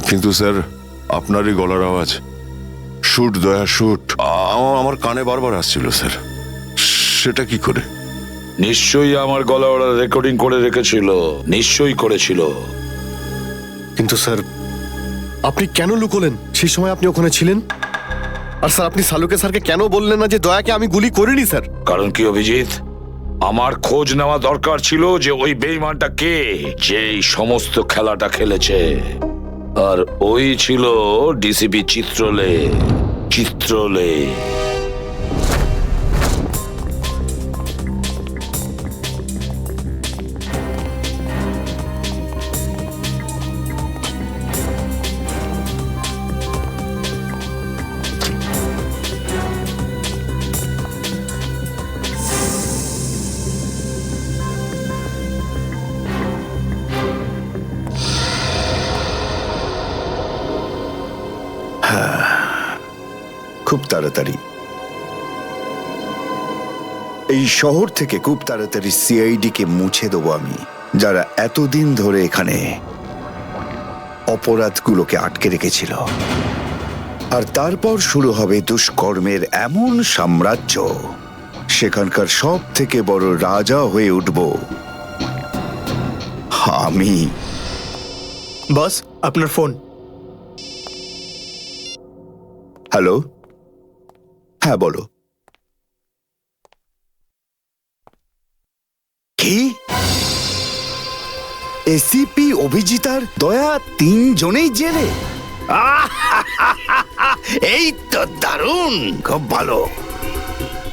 কিন্তু স্যার, আপনারই গলার আওয়াজ, শুট দয়া শুট, আমার কানে বারবার আসছিল স্যার। সেটা কি করে? নিশ্চয়ই আমার গলা ওরা রেকর্ডিং করে রেখেছিল, নিশ্চয়ই করেছিল। কিন্তু স্যার, আপনি কেন লুকোলেন? সেই সময় আপনি ওখানে ছিলেন। আর স্যার, আপনি সালুকে স্যারকে কেন বললেন না যে দয়াকে আমি গুলি করিনি স্যার? কারণ কি অভিজিৎ, আমার খোঁজ নেওয়া দরকার ছিল যে ওই বেঈমানটা কে, যে এই সমস্ত খেলাটা খেলেছে। আর ওই ছিল ডিসিপি চিত্রলে। চিত্রলে খুব তাড়াতাড়ি এই শহর থেকে খুব তাড়াতাড়ি সিআইডি কে মুছে দেবো আমি, যারা এতদিন ধরে এখানে অপরাধগুলোকে আটকে রেখেছিল। আর তারপর শুরু হবে দুষ্কর্মের এমন সাম্রাজ্য, সেখানকার সব থেকে বড় রাজা হয়ে উঠব আমি। বস, আপনার ফোন। হ্যালো, হ্যাঁ বলো। কি? এসিপি অভিজিতার দয়া তিনজনেই জেলে? এই তো দারুণ, খুব ভালো।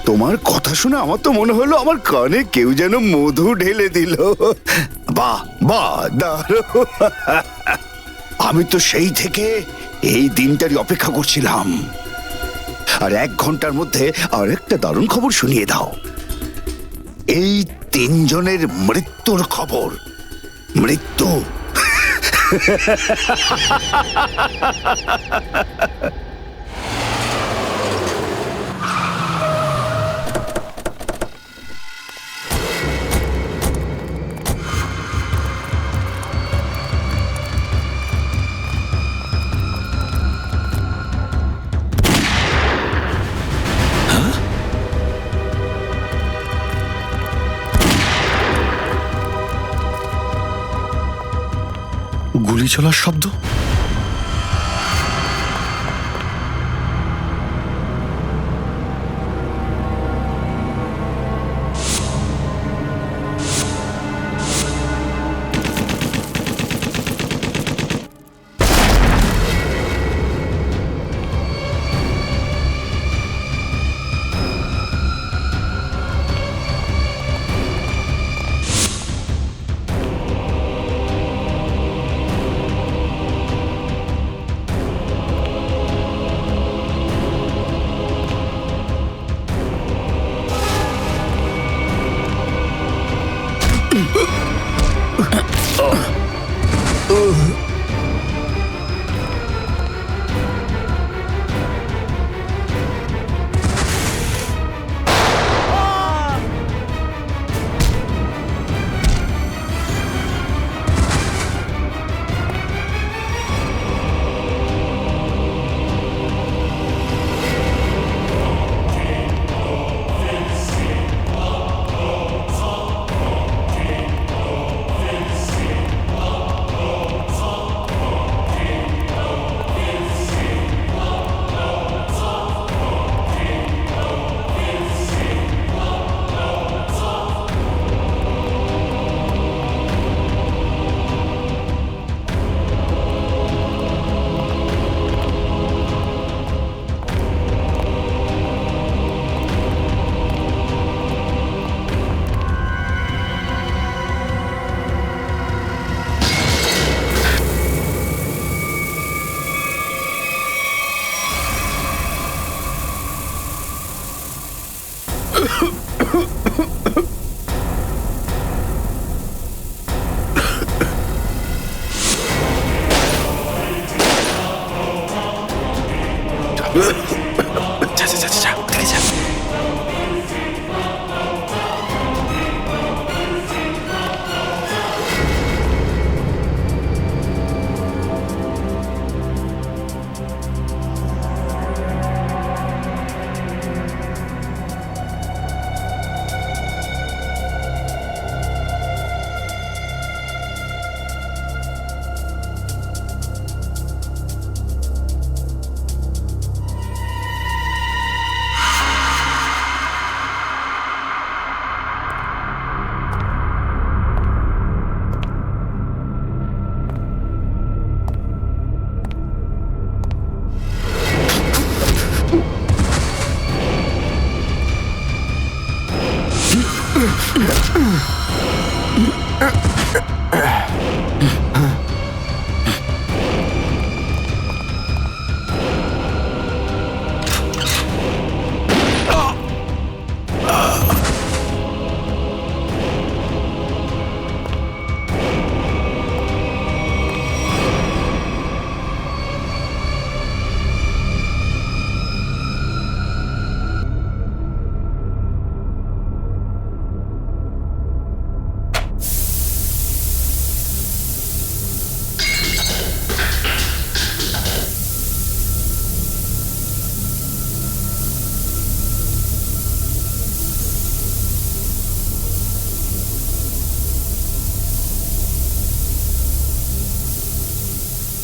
তোমার কথা শুনে আমার তো মনে হলো আমার কানে কেউ যেন মধু ঢেলে দিল। বাহ বাহ, দারুণ। আমি তো সেই থেকে এই দিনটারই অপেক্ষা করছিলাম। আর 1 ঘন্টার মধ্যে আরেকটা দারুণ খবর শুনিয়ে দাও। এই তিনজনের মৃত্যুর খবর। মৃত্যু। গুলি চলার শব্দ।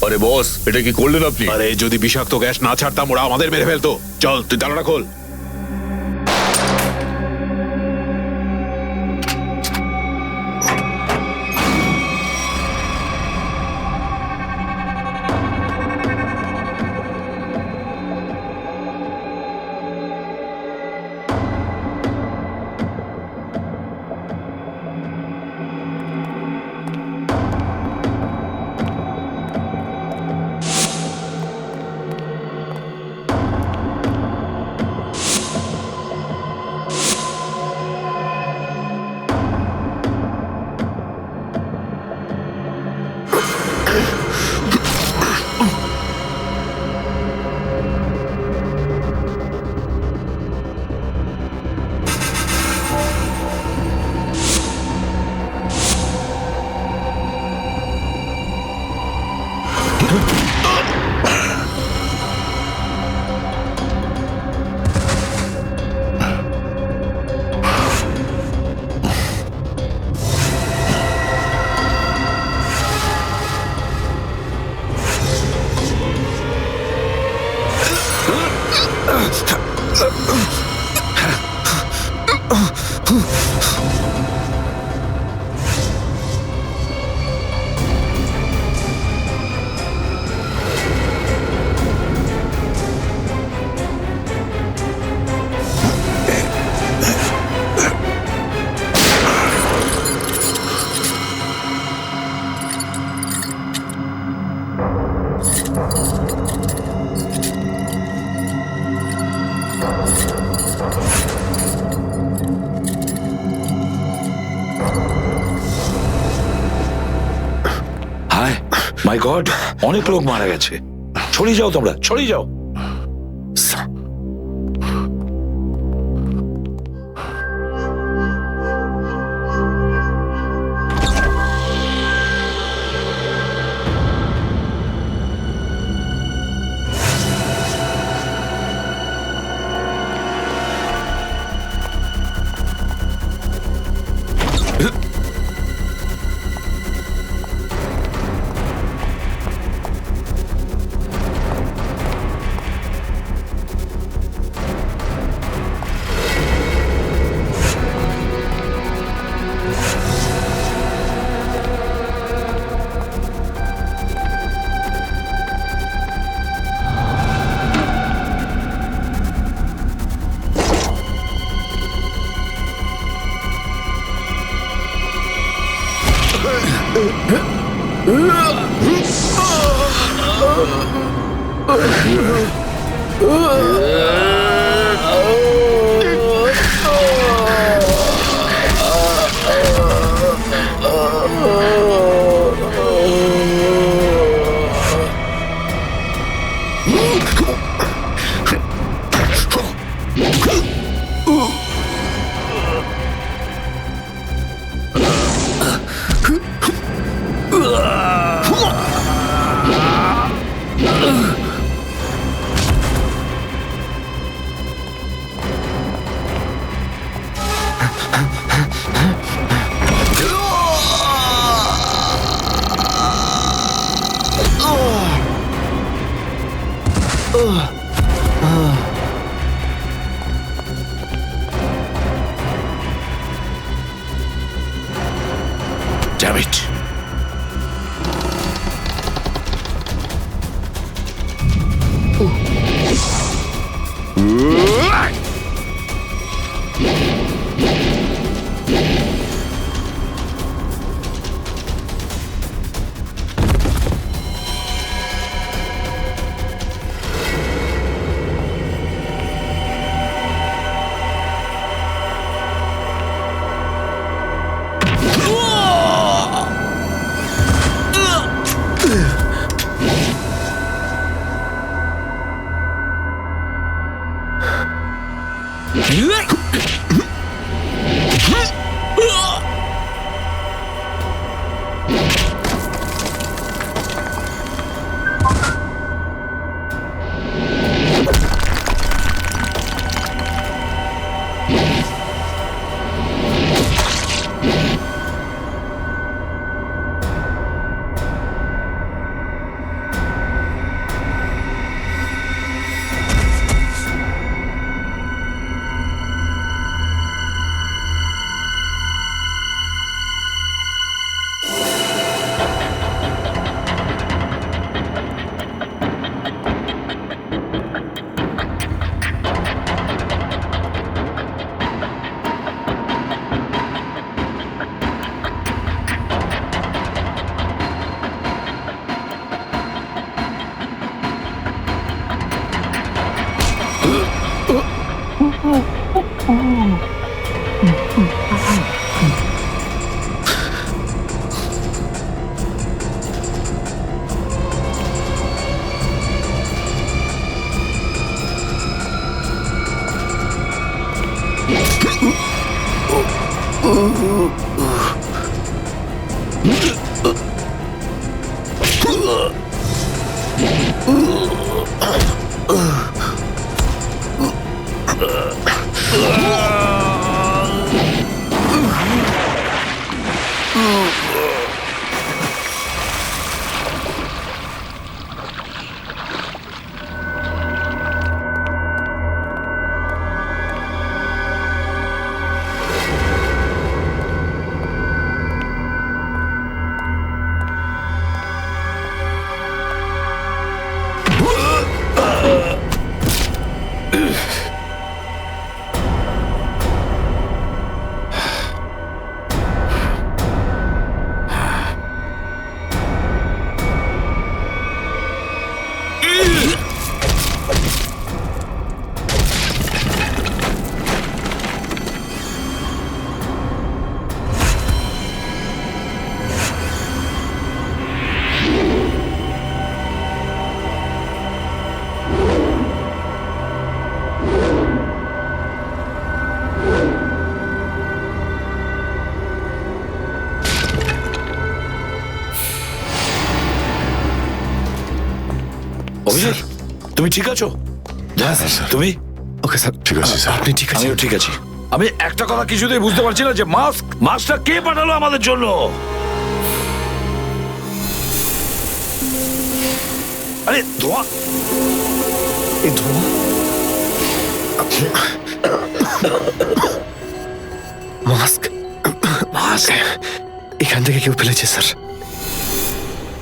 আরে বস, এটা কি করলেন আপনি? আরে যদি বিষাক্ত গ্যাস না ছাড়তাম ওরা আমাদের মেরে ফেলতো। চল তুই জানালা খোল। হায় মাই গড, অনেক লোক মারা গেছে। ছড়িয়ে যাও তোমরা, ছড়িয়ে যাও। Damn it. অভিজিৎ, তুমি ঠিক আছো? স্যার। তুমি? ওকে স্যার, ঠিক আছে, স্যার। আপনি ঠিক আছে? আমিও ঠিক আছি। আমি একটা কথা কিছুতেই বুঝতে পারছি না যে মাস্কটা কে পাঠালো আমাদের জন্য? আরে ধোঁয়া! এই ধোঁয়া মাস্ক এখান থেকে কেউ ফেলেছে স্যার।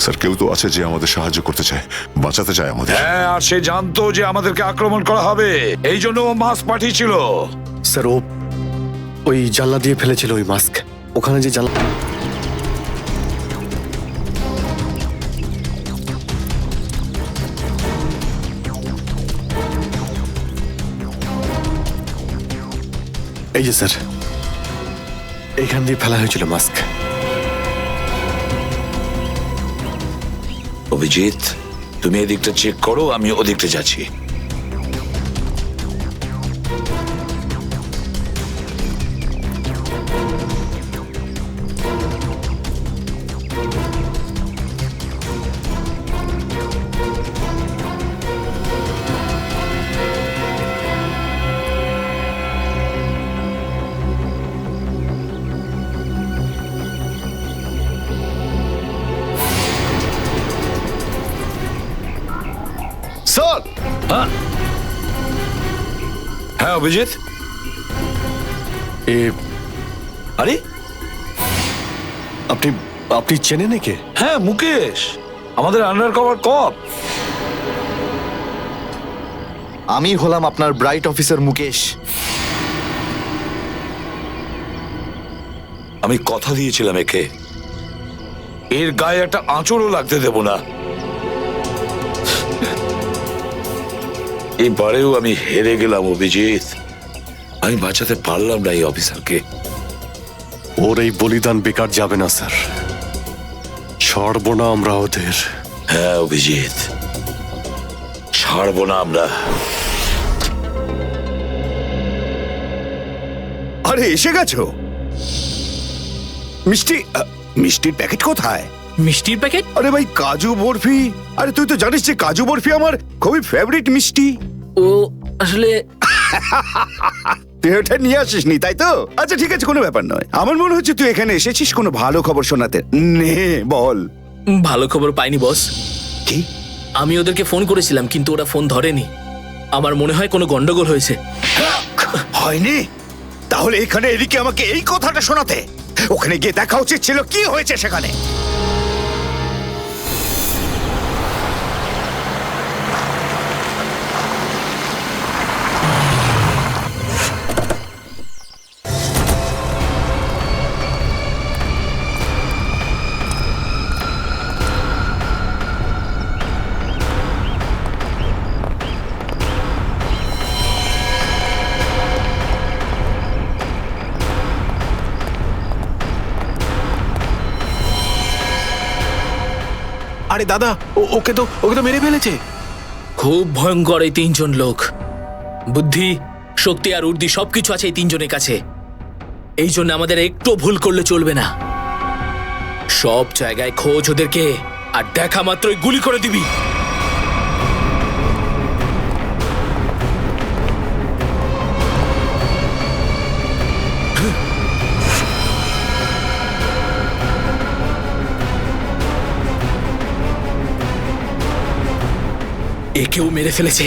স্যার, কেউ তো আছে যে আমাদের সাহায্য করতে চায়, বাঁচাতে চায় আমাদের। হ্যাঁ, আর সে জানতো যে আমাদেরকে আক্রমণ করা হবে, এই জন্য ও মাস্ক পাঠিয়েছিল। স্যার, ও ওই জানলা দিয়ে ফেলেছিল ওই মাস্ক। ওখানে যে জানলা, এই যে স্যার, এইখান দিয়ে ফেলা হয়েছিল মাস্ক। অভিজিৎ, তুমি এদিকটা চেক করো, আমি ওদিকটা যাচ্ছি। স্যার, হ্যাঁ অভিজিৎ, আরে আপনি আপনি চেনেন একে? হ্যাঁ, মুকেশ, আমাদের আন্ডার কভার কপ। আমি হলাম আপনার ব্রাইট অফিসার মুকেশ। আমি কথা দিয়েছিলাম একে, এর গায়ে একটা আঁচড়ও লাগতে দেব না। এবারেও আমি হেরে গেলাম অভিজিৎ। আমি বাঁচাতে পারলাম না এই অফিসারকে। ওর এই বলিদান বেকার যাবে না স্যার, ছাড়বো না আমরা ওদের। হ্যাঁ অভিজিৎ, ছাড়বো না আমরা। আরে এসে গেছো? মিষ্টি মিষ্টির প্যাকেট কোথায়? মিষ্টির প্যাকেট? আরে ভাই কাজু বরফি। আরে তুই তো জানিস যে কাজু বরফি আমার খুবই ফেভারিট মিষ্টি। ও আসলে তুই ওটা নিয়ে আসিসনি তাই তো? আচ্ছা ঠিক আছে, কোনো ব্যাপার নয়। আমার মনে হচ্ছে তুই এখানে এসেছিস কোনো ভালো খবর শোনাতে। নে বল। ভালো খবর পাইনি বস। কি? আমি ওদেরকে ফোন করেছিলাম কিন্তু ওরা ফোন ধরেনি। আমার মনে হয় কোনো গন্ডগোল হয়েছে। হয়নি? তাহলে এখানে এদিকে আমাকে এই কথাটা শোনাতে? ওখানে গিয়ে দেখা উচিত ছিল কি হয়েছে সেখানে। আরে দাদা, ওকে তো মেরে ফেলেছে। খুব ভয়ঙ্কর এই তিনজন লোক। বুদ্ধি, শক্তি আর উর্দি সবকিছু আছে এই তিনজনের কাছে। এই জন্য আমাদের একটু ভুল করলে চলবে না। সব জায়গায় খোঁজ ওদেরকে, আর দেখা মাত্রই গুলি করে দিবি। একেও মেরে ফেলেছে।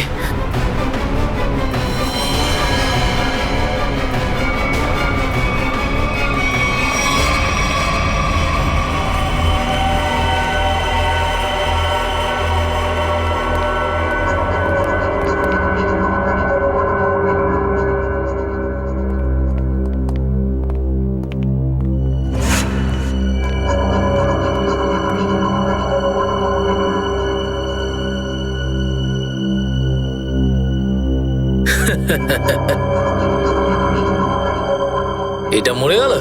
এটা মরে গেল।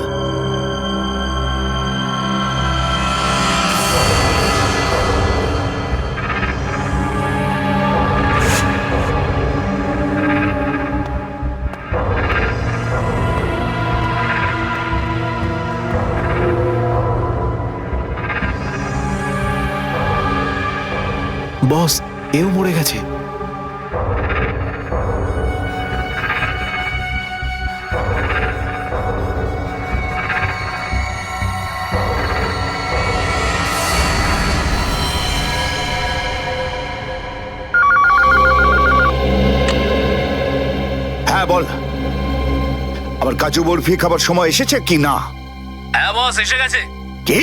বস, এও মরে গেছে। হ্যাঁ বল, আমার কাজু বরফি খাবার সময় এসেছে কি না? হ্যাঁ বস, এসে গেছে। কি?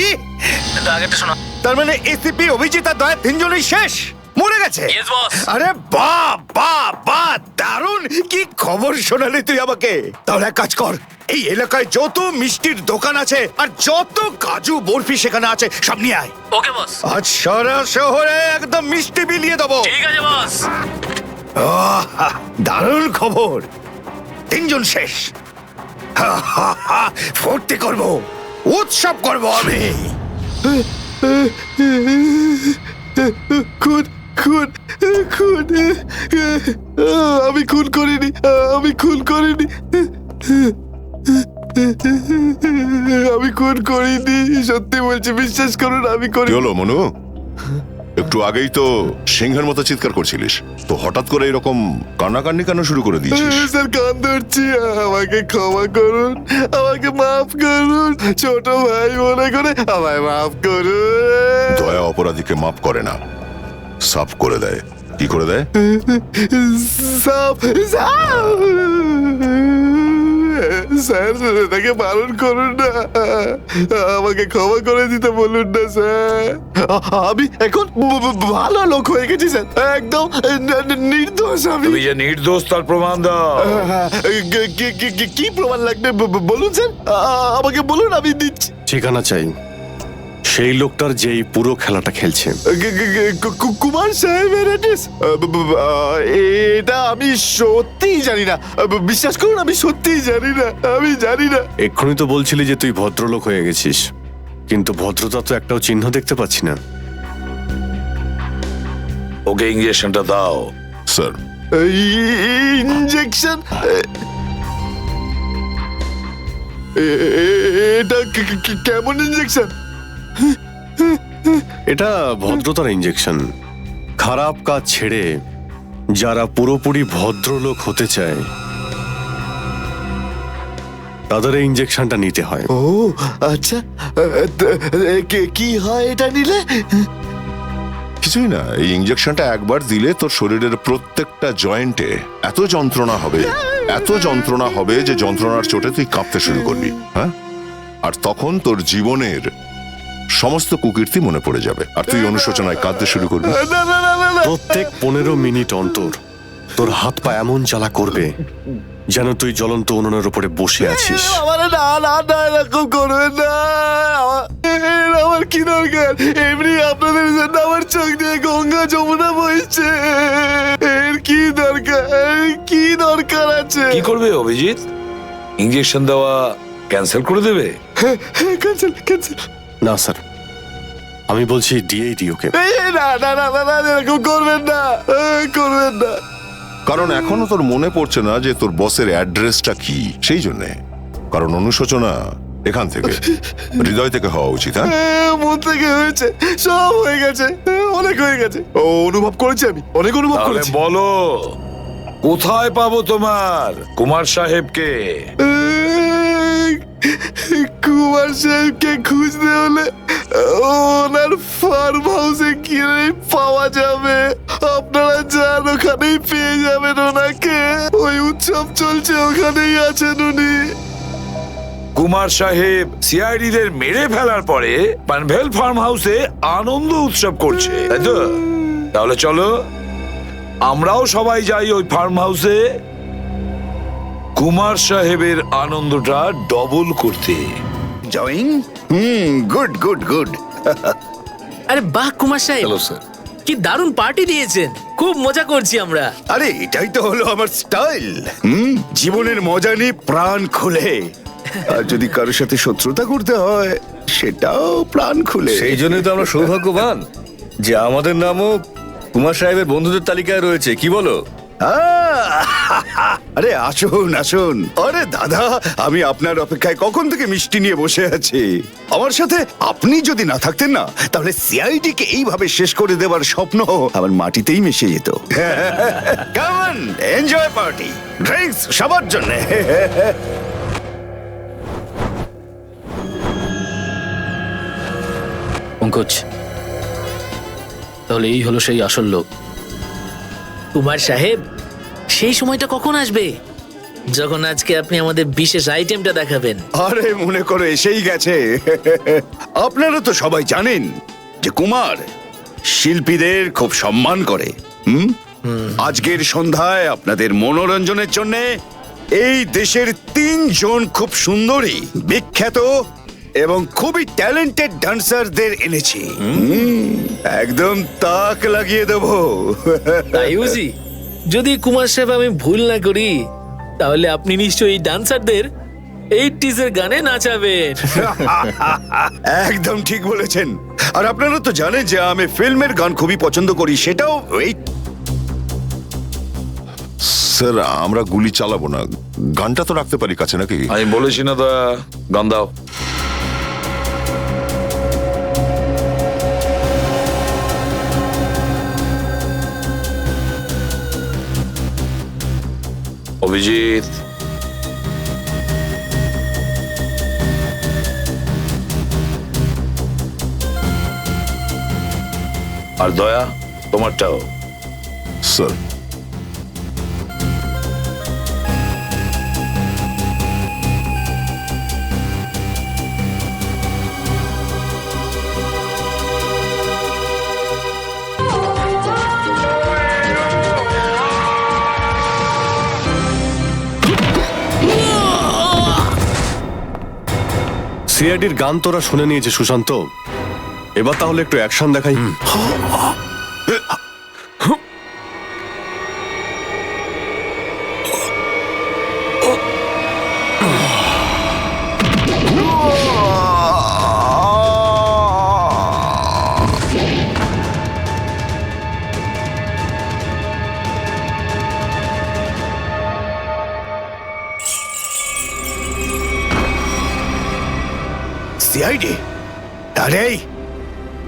আগেটা শোনো। তার মানে এসিপি, অভিজিৎ আর দয়া তিনজনই শেষ, মরে গেছে? Yes, boss. আরে বাহ বাহ বাহ, দারুণ! কি খবর শোনালি তুই আমাকে। তাহলে এক কাজ কর, এই এলাকায় যত মিষ্টির দোকান আছে আর যত কাজু বরফি সেখানে আছে সব নিয়ে আয়। ওকে বস। আজ সারা শহরে একদম মিষ্টি বিলিয়ে দেবো। ঠিক আছে বস। আহ, দারুণ খবর, তিনজন শেষ। হা, হা, হা, ফুর্তি করব, উৎসব করব আমি। খুন খুন খুন আমি খুন করিনি, আমি খুন করিনি, আমি খুন করিনি, সত্যি বলছি, বিশ্বাস করুন আমি কি করি। হলো মনু? একটু আগেই তো সিংহের মতো চিৎকার করছিলিস, তো হঠাৎ করে এরকম কান্নাকান্নি কেন শুরু করে দিয়েছিস? স্যার কান ধরছি, আমাকে ক্ষমা করুন, আমাকে মাফ করুন, ছোট ভাই মনে করে আমায় মাফ করুন। দয়া অপরাধীকে মাফ করে না, সাফ করে দেয়। কি করে দেয়? সাপ সাপ স্যার, তাকে বারণ করুন না, আমাকে ক্ষমা করে দিতে বলুন না স্যার। আমি এখন ভালো লোক হয়ে গেছি স্যার, একদম নির্দোষ আমি। তুমি যে নির্দোষ তার প্রমাণ দাও। কি প্রমাণ লাগবে বলুন স্যার, আমাকে বলুন, আমি দিচ্ছি। ঠিকানা চাই সেই লোকটার যেই পুরো খেলাটা খেলছে। কুমার সাহেবের অ্যাড্রেস? এটা আমি সত্যিই জানি না, বিশ্বাস করুন, আমি সত্যিই জানি না, আমি জানি না। এক্ষুনি তো বলছিলি যে তুই ভদ্রলোক হয়ে গেছিস, কিন্তু ভদ্রতা তো একটাও চিহ্ন দেখতে পাচ্ছি না। ওকে ইঞ্জেকশনটা দাও। Sir, injection? এটা কেমন ইঞ্জেকশন? এটা ভদ্রতার ইঞ্জেকশন। খারাপ কাজ ছেড়ে যারা পুরোপুরি ভদ্রলোক হতে চায় তাদের এই ইঞ্জেকশনটা নিতে হয়। ও আচ্ছা, কি হয় এটা নিলে? কিছুই না, এই ইঞ্জেকশনটা একবার দিলে তোর শরীরের প্রত্যেকটা জয়েন্টে এত যন্ত্রণা হবে যে যন্ত্রণার চোটে তুই কাঁপতে শুরু করবি। হ্যাঁ, আর তখন তোর জীবনের সমস্ত কুকীর্তি মনে পড়ে যাবে আর তুই অনুশোচনায় কাঁদতে শুরু করবি। না না না না না, প্রত্যেক 15 মিনিট অন্তর তোর হাত পা এমন জ্বালা করবে যেন তুই জ্বলন্ত উনুনের উপরে বসে আছিস। আমার না না না, এরকম করবেন না। আমার কি দরকার? এমনি আপনাদের জন্য আমার চোখ দিয়ে গঙ্গা যমুনা বইছে। এর কি দরকার আছে? কি করবে অভিজিৎ? ইঞ্জেকশন দেওয়া ক্যান্সেল করে দেবে? Cancel cancel. না স্যার, আমি বলছি দিয়েই দিই ওকে। না না না না, এরকম করবেন না, করবেন না। কারণ এখনো তোর মনে পড়ছে না যে তোর বসের অ্যাড্রেসটা কি, সেই জন্যে। কারণ অনুশোচনা এখান থেকে, হৃদয় থেকে হওয়া উচিত। হ্যাঁ, মন থেকে হয়েছে, সব হয়ে গেছে, অনেক হয়ে গেছে। অনুভব করেছি, আমি অনেক অনুভব তাহলে করেছি। বলো, কোথায় পাবো তোমার কুমার সাহেবকে? কুমার সাহেবকে খুঁজতে হলে ওনার ফার্ম হাউসে গিয়ে পাওয়া যাবে। আপনারা যান, ওখানেই পেয়ে যাবেন ওনাকে। ওই উৎসব চলছে, ওখানেই আছেন উনি। কুমার সাহেব সিআইডি দের মেরে ফেলার পরে পানভেল ফার্ম হাউসে আনন্দ উৎসব করছে, তাই তো? তাহলে চলো আমরাও সবাই যাই ওই ফার্ম হাউসে কুমার সাহেবের আনন্দটা ডবল করতে। জয়িং, গুড গুড গুড। আরে বাহ কুমার সাহেব, হ্যালো স্যার। কি দারুণ পার্টি দিয়েছেন, খুব মজা করছি আমরা। আরে এটাই তো হলো আমার স্টাইল। জীবনের মজা নিয়ে প্রাণ খুলে। আর যদি কারোর সাথে শত্রুতা করতে হয়, সেটাও প্রাণ খুলে। সেই জন্যই তো আমরা সৌভাগ্যবান যে আমাদের নামও কুমার সাহেবের বন্ধুদের তালিকায় রয়েছে, কি বলো? আরে আসুন আসুন। আরে দাদা, আমি আপনার অপেক্ষায় কখন থেকে মিষ্টি নিয়ে বসে আছি। আমার সাথে আপনি যদি না থাকতেন না, তাহলে সিআইডি কে এইভাবে শেষ করে দেবার স্বপ্ন আমার মাটিতেই মিশে যেত। Come on, enjoy party, drinks সবার জন্য। পঙ্কজ, তাহলে এই হলো সেই আসল লোক। কুমার সাহেব, সেই সময়টা কখন আসবে যখন আজকে আপনি আমাদের বিশেষ আইটেমটা দেখাবেন? আরে মনে করো এসেই গেছে। আপনারা তো সবাই জানেন যে কুমার শিল্পীদের খুব সম্মান করে। আজকের সন্ধ্যায় আপনাদের মনোরঞ্জনের জন্য এই দেশের 3 জন খুব সুন্দরী, বিখ্যাত এবং খুবই ট্যালেন্টেড ডান্সারদের এনেছি। একদম তাক লাগিয়ে দেবো। তাই বুঝি? যদি কুমার সাহেব আমি ভুল না করি, তাহলে আপনি নিশ্চয়ই এই ডান্সারদের 80s এর গানে নাচাবেন। একদম ঠিক বলেছেন। আর আপনারা তো জানেন যে আমি ফিল্মের গান খুবই পছন্দ করি, সেটাও এই। স্যার, আমরা গুলি চালাবো না, গানটা তো রাখতে পারি কাছে নাকি? আমি বলেছি না দা, গান দাও। অভিজিৎ, আর দয়া তোমারটাও। স্যার, সিআইডির গান তোরা শুনে নিয়েছে সুশান্ত, এবার তাহলে একটু অ্যাকশন দেখাই। সিআইডি? আরে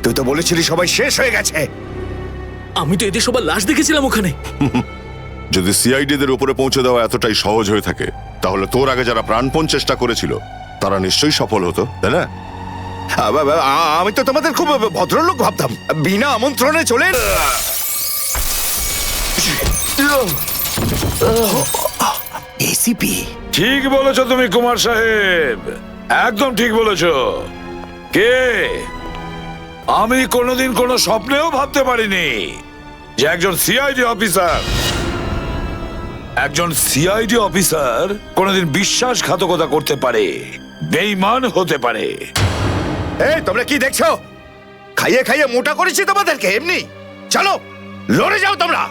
তুই তো বলেছিলি সবাই শেষ হয়ে গেছে। আমি তো এদের সবার লাশ দেখেছিলাম ওখানে। যদি সিআইডিদের উপরে পৌঁছে দেওয়া এতটাই সহজ হয়ে থাকে, তাহলে তোর আগে যারা প্রাণপণ চেষ্টা করেছিল তারা নিশ্চয়ই সফল হতো, তাই না? আমি তো তোমাদের খুব ভদ্রলোক ভাবতাম, বিনা আমন্ত্রণে চলে এসিপি। ঠিক বলেছো তুমি কুমার সাহেব, একদম ঠিক বলেছো। কে? আমি কোনোদিন কোনো স্বপ্নেও ভাবতে পারিনি যে একজন সিআইডি অফিসার কোনোদিন বিশ্বাসঘাতকতা করতে পারে, বেঈমান হতে পারে। এই তোমরা কি দেখছো? খাইয়ে খাইয়ে মোটা করেছি তোমাদেরকে এমনি। চলো লড়ে যাও তোমরা।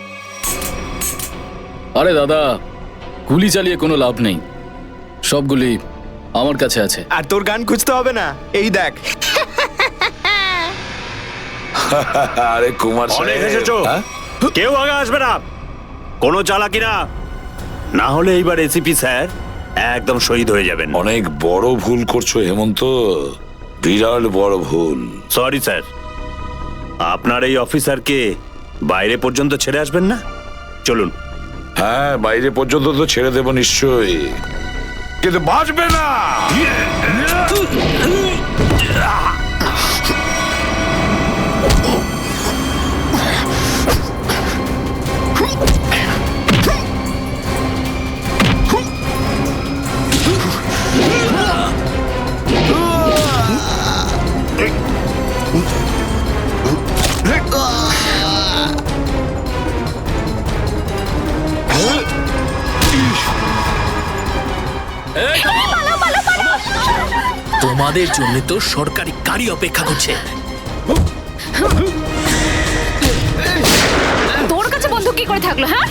আরে দাদা, গুলি চালিয়ে কোনো লাভ নেই, সবগুলি আমার কাছে আছে। আর তোর গান খুঁজতে হবে না, এই দেখ। আরে কুমার অনেক সাহেব, এসেছো, হ্যাঁ? কেউ আগে আসবে না, কোনো চালাকি না, না হলে এইবার এসিপি স্যার একদম শহীদ হয়ে যাবেন। অনেক বড় ভুল করছো হেমন্ত, বিরাট বড় ভুল। সরি স্যার, আপনার এই অফিসারকে বাইরে পর্যন্ত ছেড়ে আসবেন না? চলুন। হ্যাঁ, বাইরে পর্যন্ত তো ছেড়ে দেবো নিশ্চয়ই, কিন্তু বাঁচবে না। তোমাদের জন্য তো সরকারি গাড়ি অপেক্ষা করছে। তোর কাছে বন্দুক কি করে থাকলো? হ্যাঁ,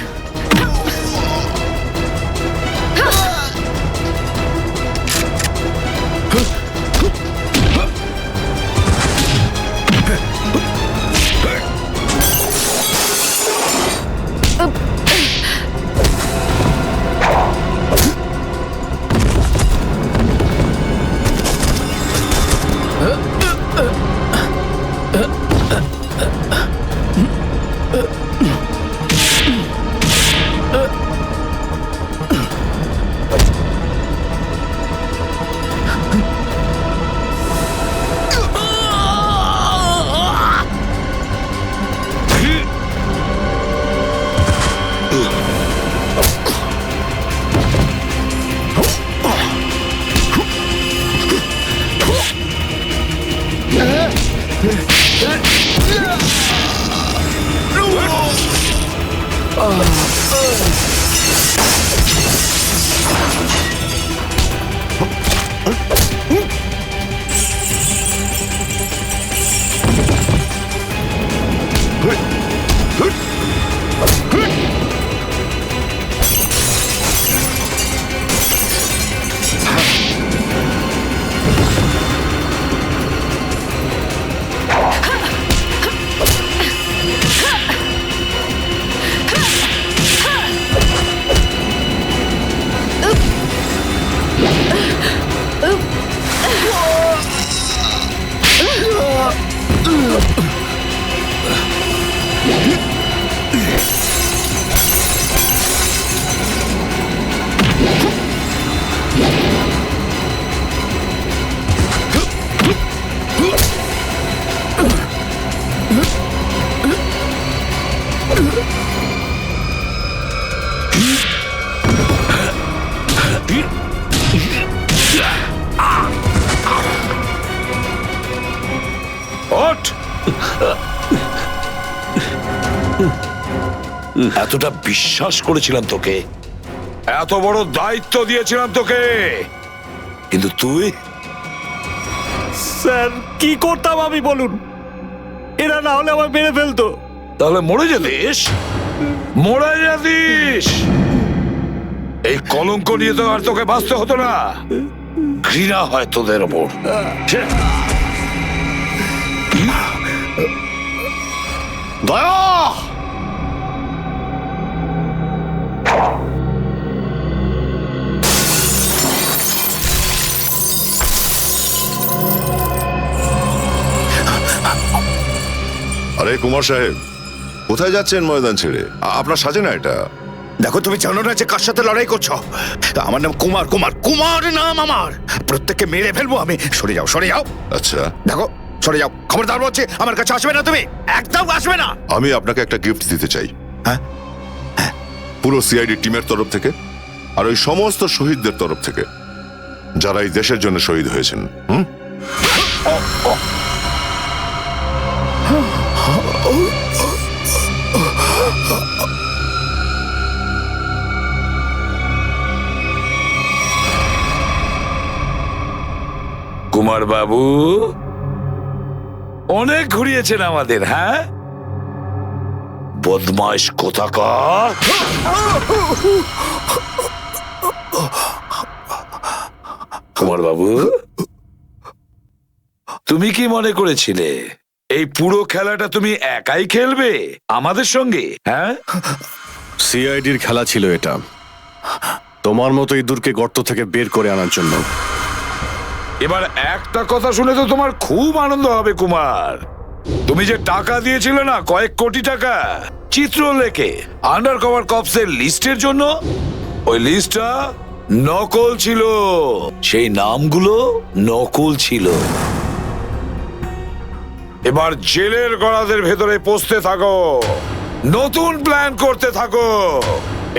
ওঠ! এতটা বিশ্বাস করেছিলাম তোকে, এত বড় দায়িত্ব দিয়েছিলাম তোকে, কিন্তু তুই। স্যার কি করতাম আমি বলুন, এরা না হলে আমায় মেরে ফেলতো। তাহলে মরে যেতিস, মরে যেতিস। এই কলঙ্ক নিয়ে তো আর তোকে বাঁচতে হতো না। ঘৃণা হয় তোদের ওপর। দয়া! আরে কুমার সাহেব, কোথায় যাচ্ছেন ময়দান ছেড়ে? আপনার সাজে না এটা। দেখো, তুমি জানো না যে কার সাথে লড়াই করছো? আমার নাম কুমার, কুমার, কুমার নাম আমার। প্রত্যেককে মেরে ফেলবো আমি। সরে যাও, সরে যাও। আচ্ছা, দেখো, সরে যাও। খবরদার বলছি, আমার কাছে আসবে না তুমি, একদম আসবে না। আমি আপনাকে একটা গিফট দিতে চাই। হ্যাঁ? পুরো সিআইডি টিমের তরফ থেকে আর ওই সমস্ত শহীদদের তরফ থেকে যারা এই দেশের জন্য শহীদ হয়েছেন। হুম? কুমার বাবু, অনেক ঘুরিয়েছেন আমাদের, হ্যাঁ? বদমাইশ কোথাকার। কুমার বাবু, তুমি কি মনে করেছিলে এই পুরো খেলাটা তুমি একাই খেলবে আমাদের সঙ্গে? হ্যাঁ, সিআইডির খেলা ছিল এটা, তোমার মতো ইঁদুরকে গর্ত থেকে বের করে আনার জন্য। এবার একটা কথা শুনে তো তোমার খুব আনন্দ হবে কুমার। তুমি যে টাকা দিয়েছিলে না, কয়েক কোটি টাকা চিত্রলেখে আন্ডার কভার কপসের লিস্টের জন্য, ওই লিস্টটা নকল ছিল। সেই নামগুলো নকল ছিল। এবার জেলের গড়াদের ভেতরে পৌঁছতে থাকো, নতুন প্ল্যান করতে থাকো।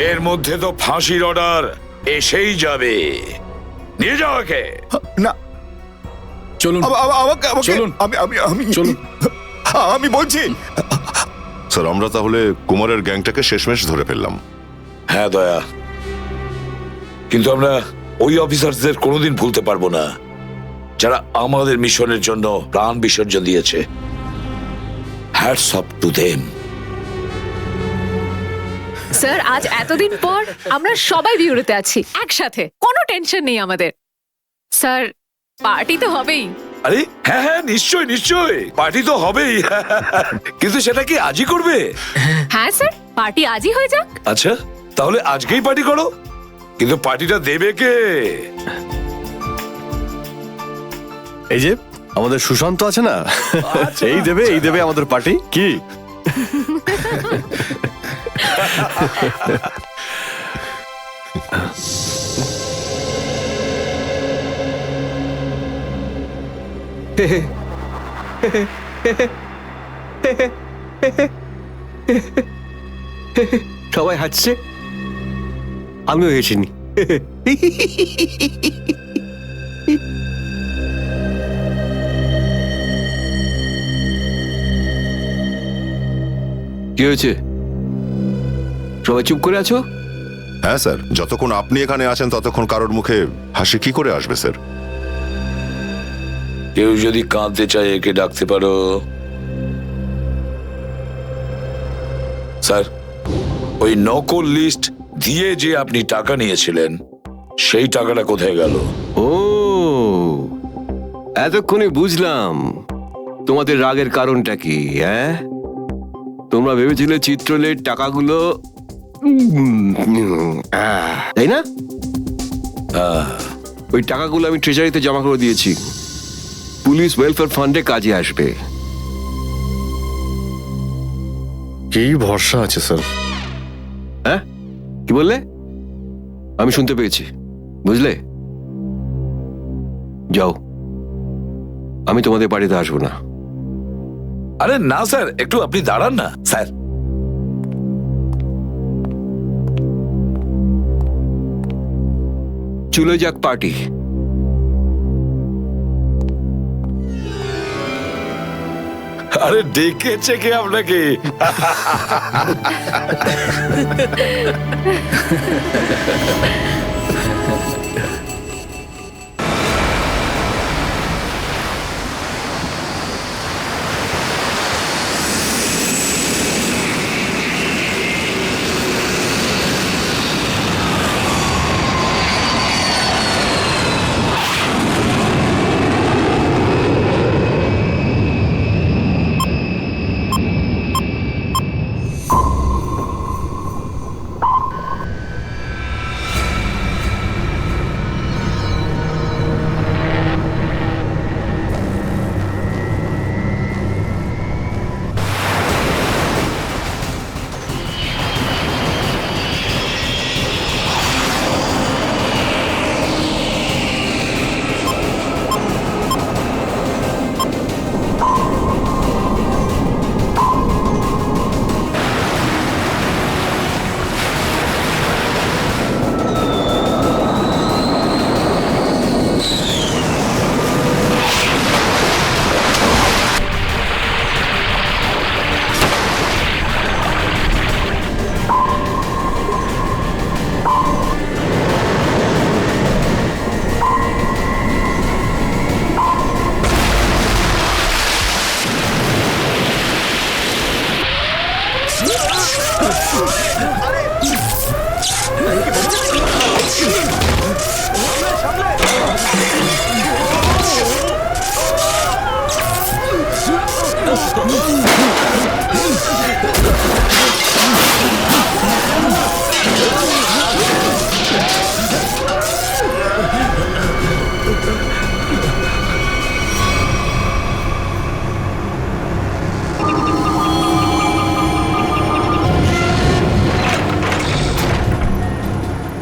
এর মধ্যে তো ফাঁসির অর্ডার এসেই যাবে। নিয়ে যাও একে। না, চলুন চলুন। চলুন। আমি বলছি। স্যার, আমরা তাহলে কুমারের গ্যাংটাকে শেষমেশ ধরে ফেললাম। হ্যাঁ দয়া, কিন্তু আমরা ওই অফিসারদের কোনোদিন ভুলতে পারবো না যারা আমাদের মিশনের জন্য প্রাণ বিসর্জন দিয়েছে। Hats off to them. Sir, আজ এতদিন পর আমরা সবাই বিউরোতে আছি একসাথে, কোনো টেনশন নেই আমাদের। স্যার, পার্টি তো হবেই। আরে হ্যাঁ হ্যাঁ, নিশ্চয় নিশ্চয়, পার্টি তো হবেই। কিন্তু সেটা কি আজই করবে? হ্যাঁ স্যার, পার্টি আজই হয়ে যাক। আচ্ছা, তাহলে আজকেই পার্টি করো। কিন্তু পার্টিটা দেবে কে? এই যে আমাদের সুশান্ত আছে না, এই দেবে আমাদের পার্টি। কি সবাই হাসছে, আমিও হেসিনি। কি হয়েছে? সবাই চুপ করে আছো? হ্যাঁ স্যার, যতক্ষণ আপনি এখানে আছেন ততক্ষণ কারোর মুখে হাসি কি করে আসবে স্যার? কেউ যদি কাঁদতে চায় একে ডাকতে পারো। স্যার, ওই নকল লিস্ট দিয়ে যে আপনি টাকা নিয়েছিলেন, সেই টাকাটা কোথায় গেল? ও, এতক্ষণে বুঝলাম তোমাদের রাগের কারণটা কি। হ্যাঁ, তোমরা ভেবেছিলে চিত্রলের টাকাগুলো তাই না? ওই টাকাগুলো আমি ট্রেজারিতে জমা করে দিয়েছি, পুলিশ ওয়েলফেয়ার ফান্ডে কাজে আসবে। কি ভরসা আছে স্যার? হ্যাঁ, কি বললে? আমি শুনতে পেয়েছি, বুঝলে? যাও, আমি তোমাদের বাড়িতে আসবো না। আরে না স্যার, একটু আপনি দাঁড়ান না স্যার। চলে যাক পার্টি। আরে ডেকেছে কে আপনাকে?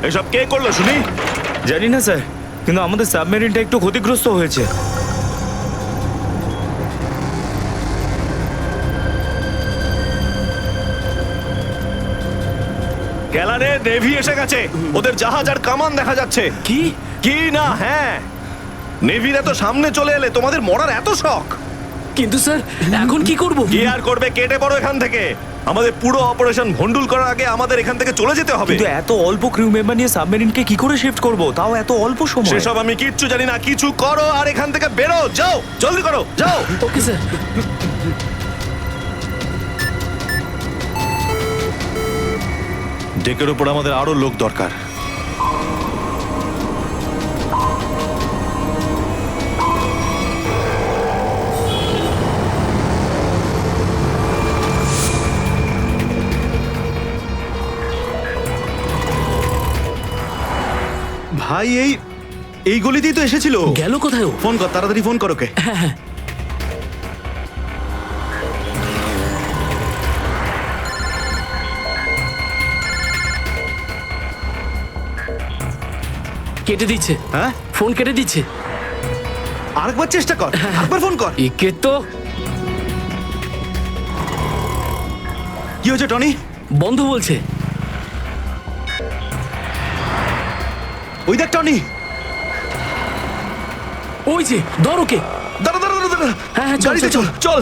এসব কে করলো শুনি? জানি না স্যার, কিন্তু আমাদের সাবমেরিনটা একটু ক্ষতিগ্রস্ত হয়েছে। গ্যালারে নেভি এসে গেছে, ওদের জাহাজ আর কামান দেখা যাচ্ছে। কি? কি না? হ্যাঁ, নেভিরা তো সামনে চলে এলে তোমাদের মরার এত শখ। কিন্তু স্যার এখন কি করব? কি আর করবে, কেটে পড়ো এখান থেকে। আমাদের পুরো অপারেশন ভন্ডুল করার আগে আমাদের এখান থেকে চলে যেতে হবে। কিন্তু এত অল্প ক্রিউ মেম্বার নিয়ে সাবমেরিনকে কি করে শিফট করব, তাও এত অল্প সময়? সেসব আমি কিচ্ছু জানি না, কিছু করো আর এখান থেকে বেরো, যাও, জলদি করো, যাও। Okay sir. ডেকের উপর আমাদের আরো লোক দরকার। ভাই এই গলিতেই তো এসেছিল। গেল কোথায় ও? ফোন কর, তাড়াতাড়ি ফোন কর ওকে। কেটে দিচ্ছে। হ্যাঁ, ফোন কেটে দিচ্ছে। আরেকবার চেষ্টা কর, আরেকবার ফোন কর। একে তো কি হয়েছে টনি? বন্ধ বলছে। ওই দেখ টনি। ওই যে ধর ওকে। দাঁড়া দাঁড়া দাঁড়া দাঁড়া। হ্যাঁ, চল, গাড়িতে চল, চল চল।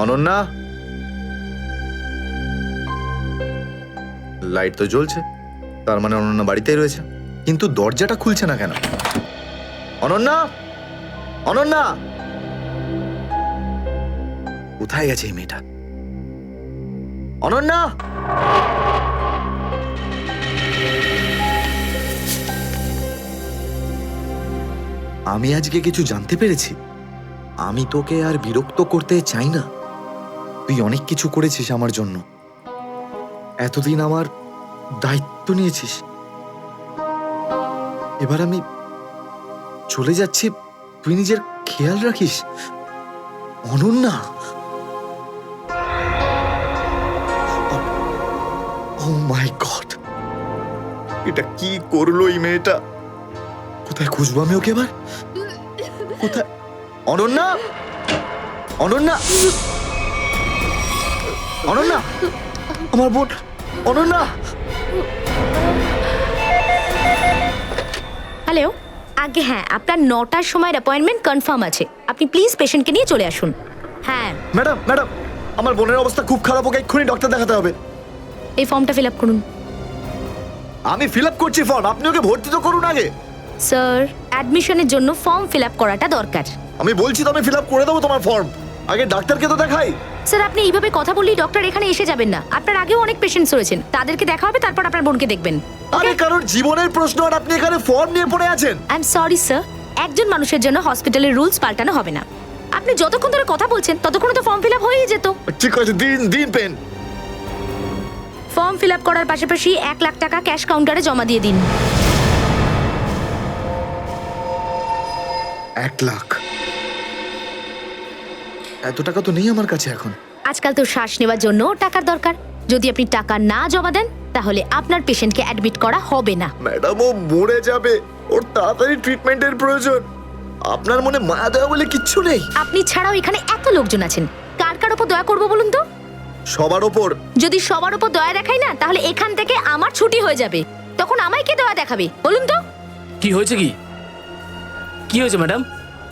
অনন্যা, লাইট তো জ্বলছে, তার মানে অনন্যা বাড়িতেই রয়েছে, কিন্তু দরজাটা খুলছে না কেন? অনন্যা, অনন্যা, কোথায় গেছে এই মেয়েটা? অনন্যা, আমি আজকে কিছু জানতে পেরেছি। আমি তোকে আর বিরক্ত করতে চাই না। তুই অনেক কিছু করেছিস আমার জন্য, এতদিন আমার দায়িত্ব নিয়েছিস। এবার আমি চলে যাচ্ছি, তুই নিজের খেয়াল রাখিস। অনন্যা, ও মাই গড, এটা কি করলো এই মেয়েটা? কোথায় খুঁজবো আমি ওকে এবার? কোথায়? অনন্যা, অনন্যা, অনন্যা, আমার বোন অনন্যা। হ্যালো, আগে হ্যাঁ, আপনার 9টার সময় অ্যাপয়েন্টমেন্ট কনফার্ম আছে। আপনি প্লিজ পেশেন্টকে নিয়ে চলে আসুন। হ্যাঁ ম্যাডাম, ম্যাডাম, আমার বোনের অবস্থা খুব খারাপ, ওকে এক্ষুনি ডক্টর দেখাতে হবে। এই ফর্মটা ফিল আপ করুন। আমি ফিল আপ করছি ফর্ম, আপনি ওকে ভর্তি তো করুন আগে। স্যার, অ্যাডমিশনের জন্য ফর্ম ফিল আপ করাটা দরকার। আমি বলছি তো আমি ফিল আপ করে দেবো তোমার ফর্ম, আগে ডাক্তারকে তো দেখাই। স্যার, আপনি এইভাবে কথা বললেই ডক্টর এখানে এসে যাবেন না। আপনার আগেও অনেক পেশেন্টস রয়েছেন, তাদেরকে দেখা হবে, তারপর আপনার বোনকে দেখবেন। আরে কারোর জীবনের প্রশ্ন আর আপনি এখানে ফর্ম নিয়ে পড়ে আছেন। আই এম সরি স্যার, একজন মানুষের জন্য হসপিটালের রুলস পাল্টানো হবে না। আপনি যতক্ষণ ধরে কথা বলছেন ততক্ষণ তো ফর্ম ফিল আপ হয়েই যেত। ঠিক আছে, দিন দিন পেন। ফর্ম ফিল আপ করার পাশাপাশি 1 লাখ টাকা ক্যাশ কাউন্টারে জমা দিয়ে দিন। 1 লাখ? এত টাকা তো নেই আমার কাছে এখন। আজকাল তো শ্বাস নেওয়ার জন্য টাকার দরকার। যদি আপনি টাকা না জমা দেন তাহলে আপনার পেশেন্টকে অ্যাডমিট করা হবে না। ম্যাডাম, ও মরে যাবে, ওর তাড়াতাড়ি ট্রিটমেন্টের প্রয়োজন। আপনার মনে মায়া দেওয়া বলে কিচ্ছু নেই? আপনি ছাড়াও এখানে এত লোকজন আছেন, কার কার উপর দয়া করবো বলুন তো? সবার ওপর। যদি সবার উপর দয়া দেখাই না, তাহলে এখান থেকে আমার ছুটি হয়ে যাবে। তখন আমায় কে দয়া দেখাবে বলুন তো? কি হয়েছে? কি হয়েছে ম্যাডাম?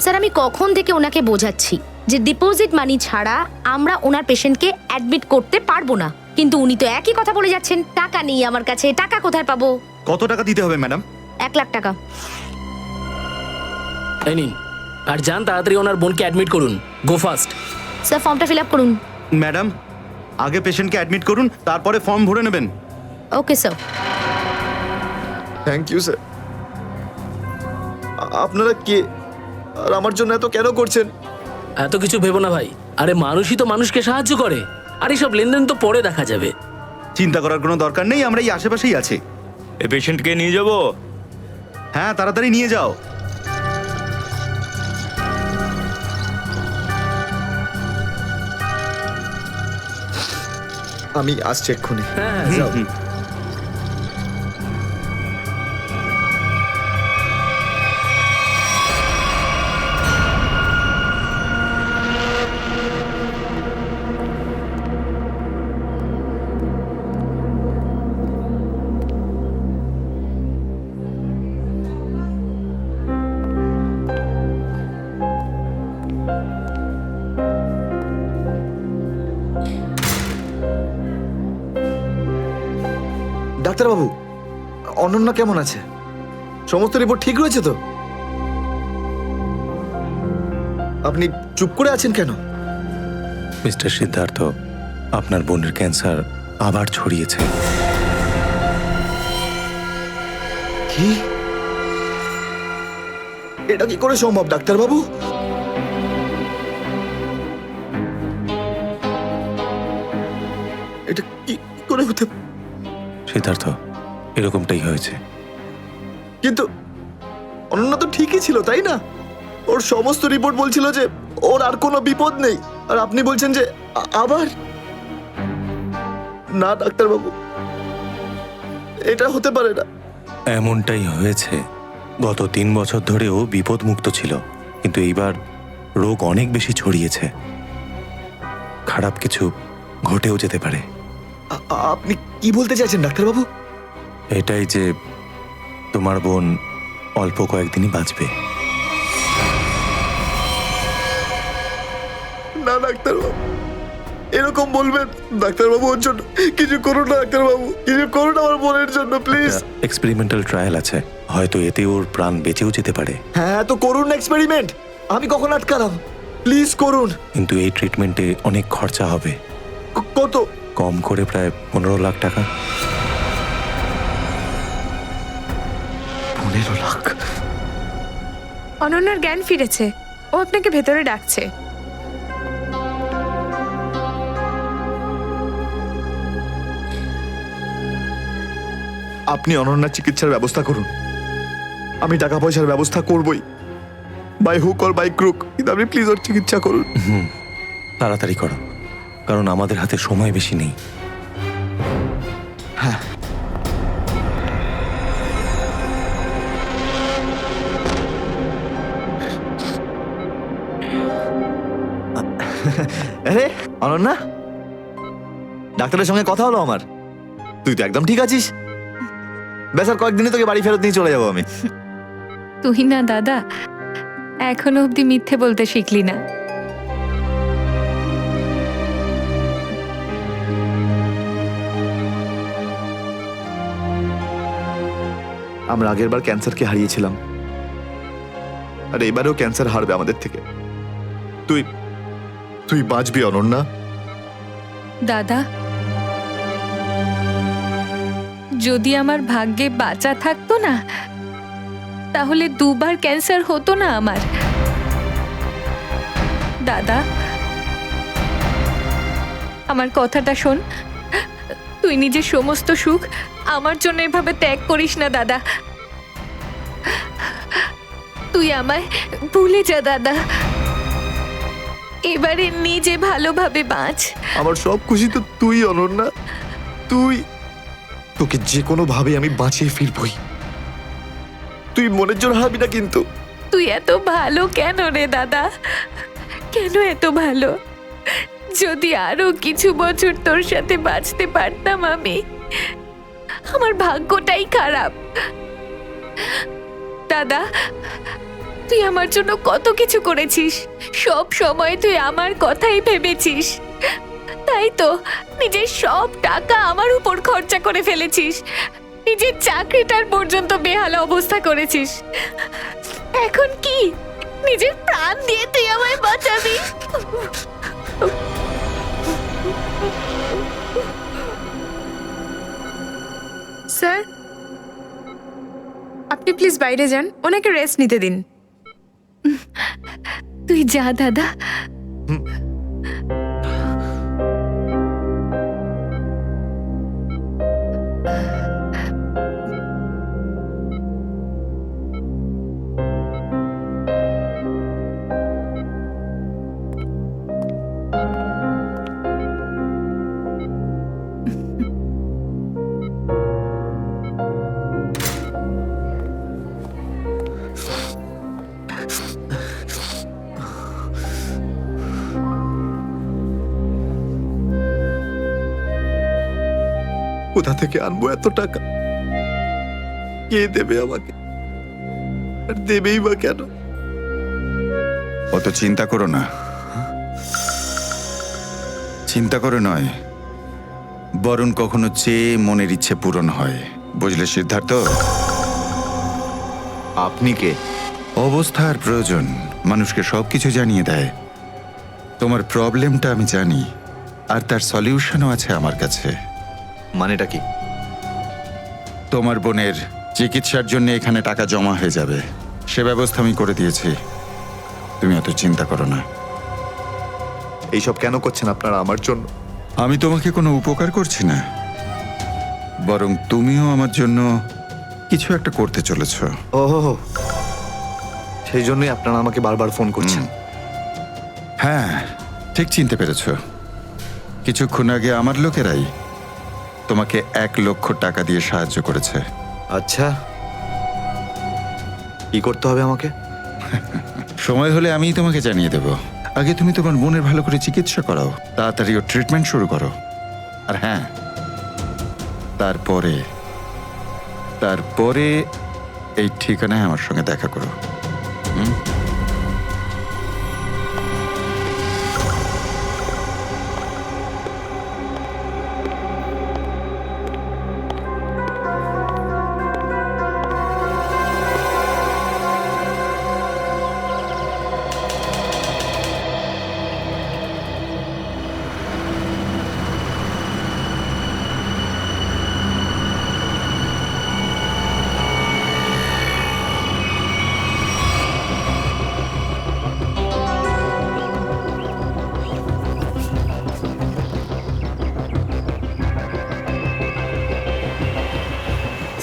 স্যার, আমি কখন থেকে ওনাকে বোঝাচ্ছি যে ডিপোজিট মানি ছাড়া আমরা ওনার পেশেন্টকে অ্যাডমিট করতে পারবো না, কিন্তু উনি তো একই কথা বলে যাচ্ছেন, টাকা নেই আমার কাছে, টাকা কোথায় পাবো? কত টাকা দিতে হবে ম্যাডাম? 1 লাখ টাকা। এই নিন, আর যান তাড়াতাড়ি ওনার বোনকে অ্যাডমিট করুন। Go fast. স্যার, ফর্মটা ফিল আপ করুন। ম্যাডাম, আগে পেশেন্টকে অ্যাডমিট করুন, তারপরে ফর্ম ভরে নেবেন। Okay sir. Thank you sir. আপনারা কে আর আমার জন্য এত কেন করছেন? এত কিছু ভেবো না ভাই, আরে মানুষই তো মানুষকে সাহায্য করে, আর এইসব লেনদেন তো পরে দেখা যাবে। চিন্তা করার কোনো দরকার নেই, আমরা এই আশেপাশেই আছি। এই পেশেন্টকে নিয়ে যাব? হ্যাঁ, তাড়াতাড়ি নিয়ে যাও। আমি আসছি এক্ষুনি। হ্যাঁ, যাও। ডাক্তারবাবু, অনন্যা কেমন আছে? সমস্ত রিপোর্ট ঠিক রয়েছে তো? আপনি চুপ করে আছেন কেন? মিস্টার সিদ্ধার্থ, আপনার বোনের ক্যান্সার আবার ছড়িয়েছে। কি? এটা কি করে সম্ভব ডাক্তারবাবু? এটা কি করে হতে? সিদ্ধার্থ, এরকমটাই হয়েছে। কিন্তু অনন্যা তো ঠিকই ছিল, তাই না? ওর সমস্ত রিপোর্ট বলছিল যে ওর আর কোনো বিপদ নেই, আর আপনি বলছেন যে আবার? না ডাক্তারবাবু, এটা হতে পারে না। এমনটাই হয়েছে। গত 3 বছর ধরেও বিপদ মুক্ত ছিল, কিন্তু এইবার রোগ অনেক বেশি ছড়িয়েছে। খারাপ কিছু ঘটেও যেতে পারে। আপনি কি বলতে চাইছেন ডাক্তারবাবু? এটাই যে তোমার বোন অল্প কয়েকদিনই বাঁচবে। না ডাক্তারবাবু, এরকম বলবেন? ডাক্তারবাবু, ওর জন্য কিছু করুন না ডাক্তারবাবু, কিছু করুন আমার বোনের জন্য প্লিজ। এক্সপেরিমেন্টাল ট্রায়াল আছে, হয়তো এতে ওর প্রাণ বেঁচেও যেতে পারে। হ্যাঁ, তো করুন এক্সপেরিমেন্ট। আমি কখন আটকালাম? প্লিজ করুন। কিন্তু এই ট্রিটমেন্টে অনেক খরচা হবে। কত? কম করে প্রায় 15 লাখ টাকা। 15 লাখ? অনন্যার জ্ঞান ফিরেছে, ও আপনাকে ভেতরে ডাকছে। আপনি অনন্যার চিকিৎসার ব্যবস্থা করুন, আমি টাকা পয়সার ব্যবস্থা করবই, by hook or by crook, কিন্তু আপনি প্লিজ ওর চিকিৎসা করুন। তাড়াতাড়ি করো, কারণ আমাদের হাতে সময় বেশি নেই। হ্যাঁ। আরে অনন্যা, ডাক্তারের সঙ্গে কথা হলো আমার। তুই তো একদম ঠিক আছিস। বেশ, আর কয়েকদিনে তোকে বাড়ি ফেরত নিয়ে চলে যাবো আমি। তুই না দাদা, এখনো অব্দি মিথ্যে বলতে শিখলি না। আমরা আগের বার ক্যান্সারকে হারিয়েছিলাম, আর এবারেও ক্যান্সার হারবে আমাদের থেকে। তুই তুই বাঁচবি অনন্যা। দাদা, যদি আমার ভাগ্যে বাঁচা থাকতো না, তাহলে 2 বার ক্যান্সার হতো না আমার। দাদা, আমার কথাটা শোন। তুই নিজের সমস্ত সুখ আমার জন্য এভাবে ত্যাগ করিস না দাদা। তুই আমায় ভুলে যা দাদা। এবারে নিজে ভালোভাবে বাঁচ। আমার সব খুশি তো তুই, অনন্যা। তুই, তোকে যে কোনো ভাবে আমি বাঁচিয়ে ফিরবই। তুই মনের জোর হারাবি না কিন্তু। তুই এত ভালো কেন রে দাদা? কেন এত ভালো? যদি আরো কিছু বছর তোর সাথে বাঁচতে পারতাম আমি। আমার ভাগ্যটাই খারাপ দাদা। তুই আমার জন্য কত কিছু করেছিস, সব সময় তুই আমার কথাই ভেবেছিস। তাই তো নিজের সব টাকা আমার উপর খরচা করে ফেলেছিস, নিজের চাকরিটার পর্যন্ত বেহাল অবস্থা করেছিস। এখন কি নিজের প্রাণ দিয়ে তুই আমায় বাঁচাবি? স্যার, আপনি প্লিজ বাইরে যান, ওনাকে রেস্ট নিতে দিন। তুই যা দাদা। কোথা থেকে আনবো এত টাকা? কে দেবে আমাকে? আর দেবেই বা কেন? অত চিন্তা করো না, চিন্তা করে নয়, বরং কখনো চেয়ে মনের ইচ্ছে পূরণ হয়। বুঝলে সিদ্ধার্থ? আপনি কে? অবস্থার প্রয়োজন মানুষকে সবকিছু জানিয়ে দেয়। তোমার প্রবলেমটা আমি জানি, আর তার সলিউশনও আছে আমার কাছে। মানেটা কি? তোমার বোনের চিকিৎসার জন্য এখানে টাকা জমা হয়ে যাবে, সে ব্যবস্থা আমি করে দিয়েছি। তুমি এত চিন্তা করো না। এইসব কেন করছেন আপনারা আমার জন্য? আমি তোমাকে কোনো উপকার করছি না, বরং তুমিও আমার জন্য কিছু একটা করতে চলেছ। ওহো, সেই জন্যই আপনারা আমাকে বারবার ফোন করছেন। হ্যাঁ, ঠিক চিনতে পেরেছ। কিছুক্ষণ আগে আমার লোকেরাই তোমাকে 1 লক্ষ টাকা দিয়ে সাহায্য করেছে। আচ্ছা, কি করতে হবে আমাকে? সময় হলে আমিই তোমাকে জানিয়ে দেব। আগে তুমি তোমার বোনের ভালো করে চিকিৎসা করাও, তাড়াতাড়ি ওর ট্রিটমেন্ট শুরু করো। আর হ্যাঁ, তারপরে তারপরে এই ঠিকানায় আমার সঙ্গে দেখা করো।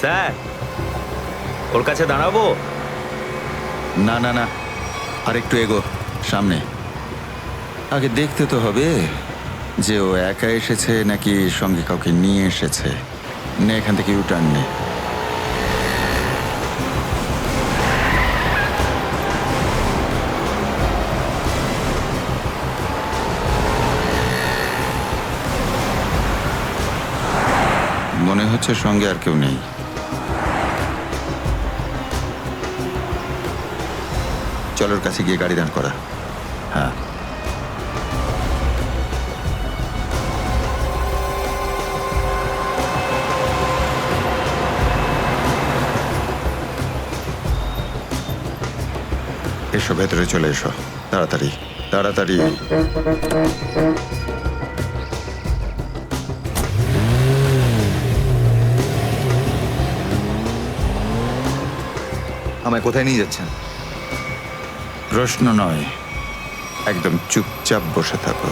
স্যার, ওর কাছে দাঁড়াবো? না না না, আর একটু এগো সামনে। আগে দেখতে তো হবে যে ও একা এসেছে নাকি সঙ্গে কাউকে নিয়ে এসেছে। নে, এখান থেকে ইউটার্ন নে। মনে হচ্ছে সঙ্গে আর কেউ নেই। চলোর কাছে গিয়ে গাড়ি দাঁড় করা। হ্যাঁ, এসো, ভেতরে চলে এসো, তাড়াতাড়ি তাড়াতাড়ি। আমায় কোথায় নিয়ে যাচ্ছেন? প্রশ্ন নয়, একদম চুপচাপ বসে থাকো।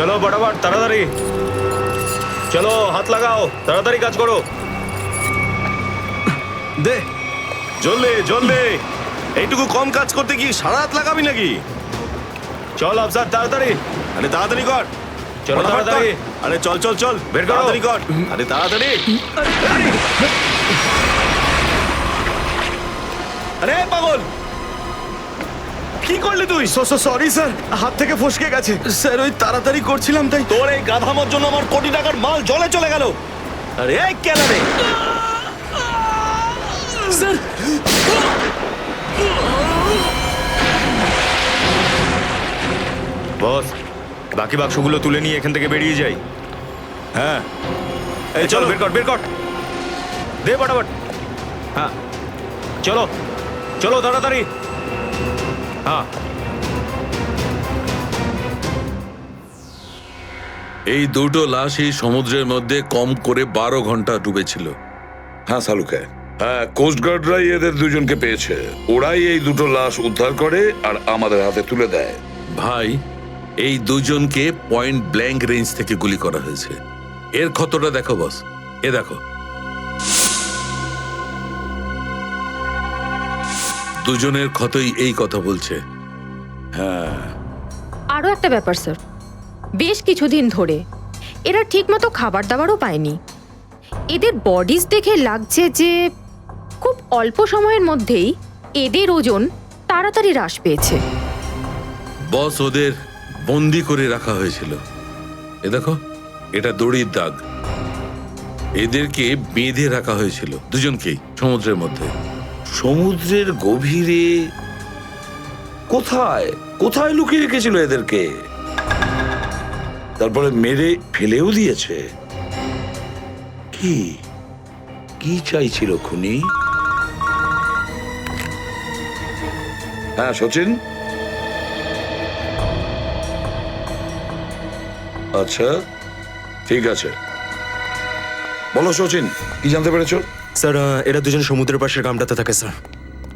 চলো ফটাফট তাড়াতাড়ি চলো, হাত লাগাও, তাড়াতাড়ি কাজ করো। দে জলদি জলদি, এইটুকু কম কাজ করতে কি সারা রাত লাগাবি নাকি? চল আফসার তাড়াতাড়ি, আরে তাড়াতাড়ি কর, চলো তাড়াতাড়ি। আরে চল চল চল, বের করো। তাড়াতাড়ি কর, আরে তাড়াতাড়ি। আরে পাগল, কি করলি তুই? সরি স্যার, হাত থেকে ফসকে গেছে স্যার, ওই তাড়াতাড়ি করছিলাম তাই। তোর এই গাধামোর জন্য আমার কোটি টাকার মাল জলে চলে গেল। আরে এই কেন রে স্যার, বস, বাকি বাক্সগুলো তুলে নিয়ে এখান থেকে বেরিয়ে যাই। হ্যাঁ এই চলো, বের কর বের কর, দে ফটাফট। হ্যাঁ চলো চলো তাড়াতাড়ি। হ্যাঁ এই দুটো লাশই সমুদ্রের মধ্যে কম করে 12 ঘন্টা ডুবেছিল। হ্যাঁ সালুকে, হ্যাঁ কোস্টগার্ডরাই এদের দুজনকে পেয়েছে। ওরাই এই দুটো লাশ উদ্ধার করে আর আমাদের হাতে তুলে দেয়। ভাই, এই দুজনকে পয়েন্ট ব্ল্যাঙ্ক রেঞ্জ থেকে গুলি করা হয়েছে। এর ক্ষতটা দেখো বস, এ দেখো। দুজনের ক্ষতই এই কথা বলছে। হ্যাঁ, আরও একটা ব্যাপার স্যার, বেশ কিছুদিন ধরে এরা ঠিকমতো খাবার দাবারও পায়নি। এদের বডিজ দেখে লাগছে যে খুব অল্প সময়ের মধ্যেই এদের ওজন তাড়াতাড়ি হ্রাস পেয়েছে। বস, ওদের বন্দি করে রাখা হয়েছিল। এ দেখো, এটা দড়ির দাগ। এদেরকে বেঁধে রাখা হয়েছিল দুজনকেই সমুদ্রের মধ্যে। সমুদ্রের গভীরে কোথায় কোথায় লুকিয়ে রেখেছিল এদেরকে, তারপরে মেরে ফেলেও দিয়েছে। কি কি চাইছিল খুনি? হ্যাঁ সচিন, আচ্ছা ঠিক আছে, বলো সচিন, কি জানতে পেরেছো? স্যার, এরা দুজন সমুদ্রের পাশের গ্রামটাতে থাকে স্যার,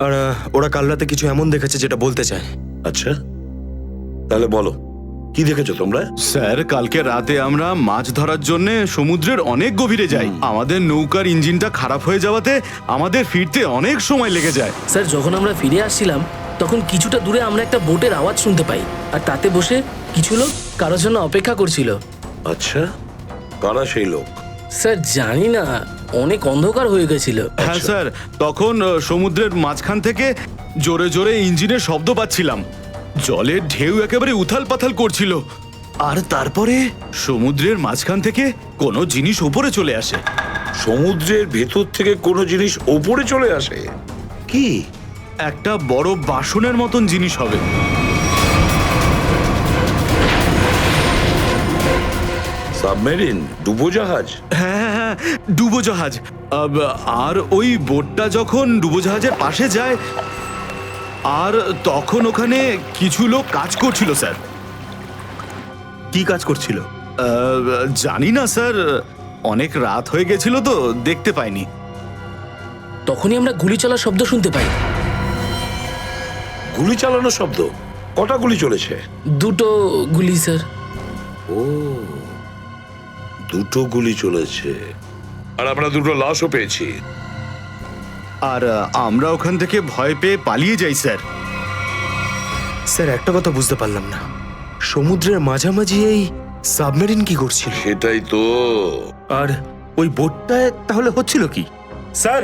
আর ওরা কাল রাতে কিছু এমন দেখেছে যেটা বলতে চায়। আচ্ছা, তাহলে বলো কি দেখেছো তোমরা? স্যার, কালকে রাতে আমরা মাছ ধরার জন্য সমুদ্রের অনেক গভীরে যাই। আমাদের নৌকার ইঞ্জিনটা খারাপ হয়ে যাওয়াতে আমাদের ফিরতে অনেক সময় লেগে যায়। স্যার, যখন আমরা ফিরে আসছিলাম তখন কিছুটা দূরে আমরা একটা বোটের আওয়াজ শুনতে পাই, আর তাতে বসে কিছু লোক কারোর জন্য অপেক্ষা করছিল। আচ্ছা, কারা সেই লোক? স্যার জানি না, অনেক অন্ধকার হয়ে গেছিল। হ্যাঁ স্যার, তখন সমুদ্রের মাঝখান থেকে জোরে জোরে ইঞ্জিনের শব্দ পাচ্ছিলাম। জলের ঢেউ একেবারে উথাল পাথাল করছিল, আর তারপরে সমুদ্রের মাঝখান থেকে কোনো জিনিস উপরে চলে আসে। সমুদ্রের ভেতর থেকে কোনো জিনিস ওপরে চলে আসে? কি? একটা বড় বাসনের মতন জিনিস হবে। সাবমেরিন, ডুবোজাহাজ? হ্যাঁ হ্যাঁ, ডুবোজাহাজ। আর ওই বোটটা যখন ডুবোজাহাজের পাশে যায়, আর তখন ওখানে কিছু লোক কাজ করছিল স্যার। কি কাজ করছিল জানি না স্যার, অনেক রাত হয়ে গেছিল তো দেখতে পাইনি। তখনই আমরা গুলি চলার শব্দ শুনতে পাই। গুলি চালানোর শব্দ? কটা গুলি চলেছে? দুটো গুলি স্যার। ও, দুটো গুলি চলেছে, আর আমরা দুটো লাশও পেয়েছি। আর আমরা ওখান থেকে ভয় পেয়ে পালিয়ে যাই স্যার। স্যার, একটা কথা বুঝতে পারলাম না, সমুদ্রের মাঝামাঝি এই সাবমেরিন কি করছিল? সেটাই তো। আর ওই বোটটায় তাহলে হচ্ছিল কি? স্যার।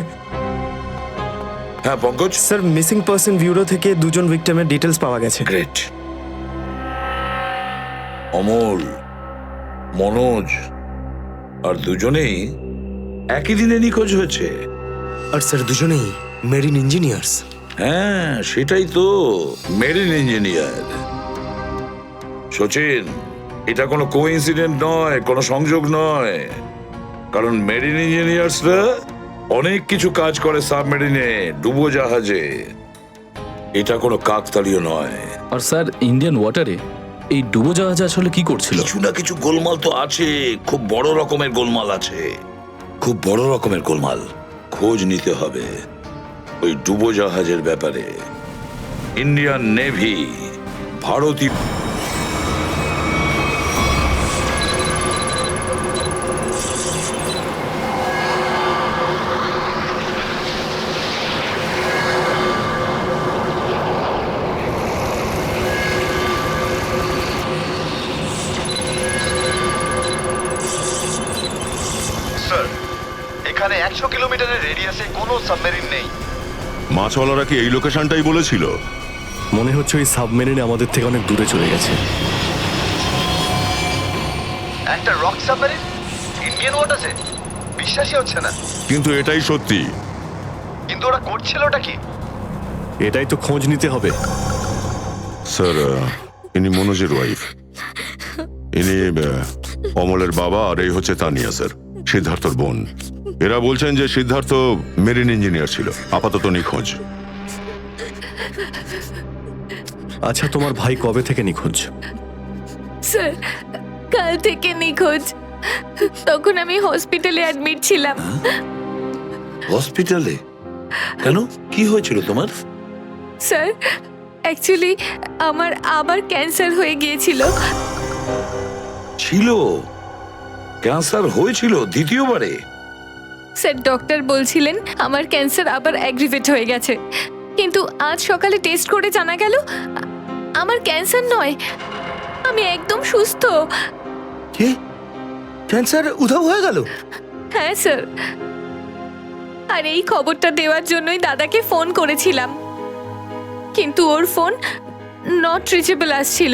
হ্যাঁ Pankaj. Sir, missing person bureau থেকে দুজন ভিকটিমের ডিটেলস পাওয়া গেছে। গ্রেট। অমল, মনোজ আর দুজনেই একই দিনে নিখোঁজ হয়েছে। আর স্যার, দুজনেই মেরিন ইঞ্জিনিয়ার্স। হ্যাঁ সেটাই তো, মেরিন ইঞ্জিনিয়ার। সচিন, এটা কোনো কোইন্সিডেন্ট নয়, কোনো সংযোগ নয়, কারণ মেরিন ইঞ্জিনিয়ার্সরা অনেক কিছু কাজ করে সাবমেরিনে, ডুবোজাহাজে। এটা কোনো কাকতালীয় নয়। আর স্যার, ইন্ডিয়ান ওয়াটারে এই ডুবোজাহাজ আসলে কি করছিল? কিছু না কিছু গোলমাল তো আছে, খুব বড় রকমের গোলমাল আছে, খুব বড় রকমের গোলমাল। খোঁজ নিতে হবে ওই ডুবোজাহাজের ব্যাপারে। ইন্ডিয়ান নেভি, ভারতীয় এখানে 100 কিলোমিটারের রেডিয়াসে কোনো সাবমেরিন নেই। মাছওয়ালারা কি এই লোকেশনটাই বলেছিল? মনে হচ্ছে ওই সাবমেরিন আমাদের থেকে অনেক দূরে চলে গেছে। একটা রক সাবমেরিন ইন্ডিয়ান ওয়াটার্সে, বিশ্বাসই হচ্ছে না। কিন্তু এটাই সত্যি। কিন্তু ওরা করছিলটা কি? এটাই তো খোঁজ নিতে হবে। স্যার, ইনি মনোজের ওয়াইফ। ইনি অমলের বাবা, আর এই হচ্ছে তানিয়া স্যার, সিদ্ধার্থর বোন। এরা বলছেন যে সিদ্ধার্থ মেরিন ইঞ্জিনিয়ার ছিল, আপাতত নিখোঁজ। আচ্ছা, তোমার ভাই কবে থেকে নিখোঁজ? স্যার, কাল থেকে নিখোঁজ। তখন আমি হসপিটালে অ্যাডমিট ছিলাম। হসপিটালে? কেন, কি হয়েছিল তোমার? স্যার, অ্যাকচুয়ালি আমার আবার ক্যান্সার হয়ে গিয়েছিল। ছিল? ক্যান্সার হয়েছিল দ্বিতীয়বারে? স্যার, ডক্টর বলছিলেন আমার ক্যান্সার আবার অ্যাগ্রিভেট হয়ে গেছে, কিন্তু আজ সকালে টেস্ট করে জানা গেল আমার ক্যান্সার নয়, আমি একদম সুস্থ। কি? ক্যান্সার উধাও হয়ে গেল? হ্যাঁ স্যার, আর এই খবরটা দেওয়ার জন্যই দাদাকে ফোন করেছিলাম, কিন্তু ওর ফোন নট রিচেবল আসছিল।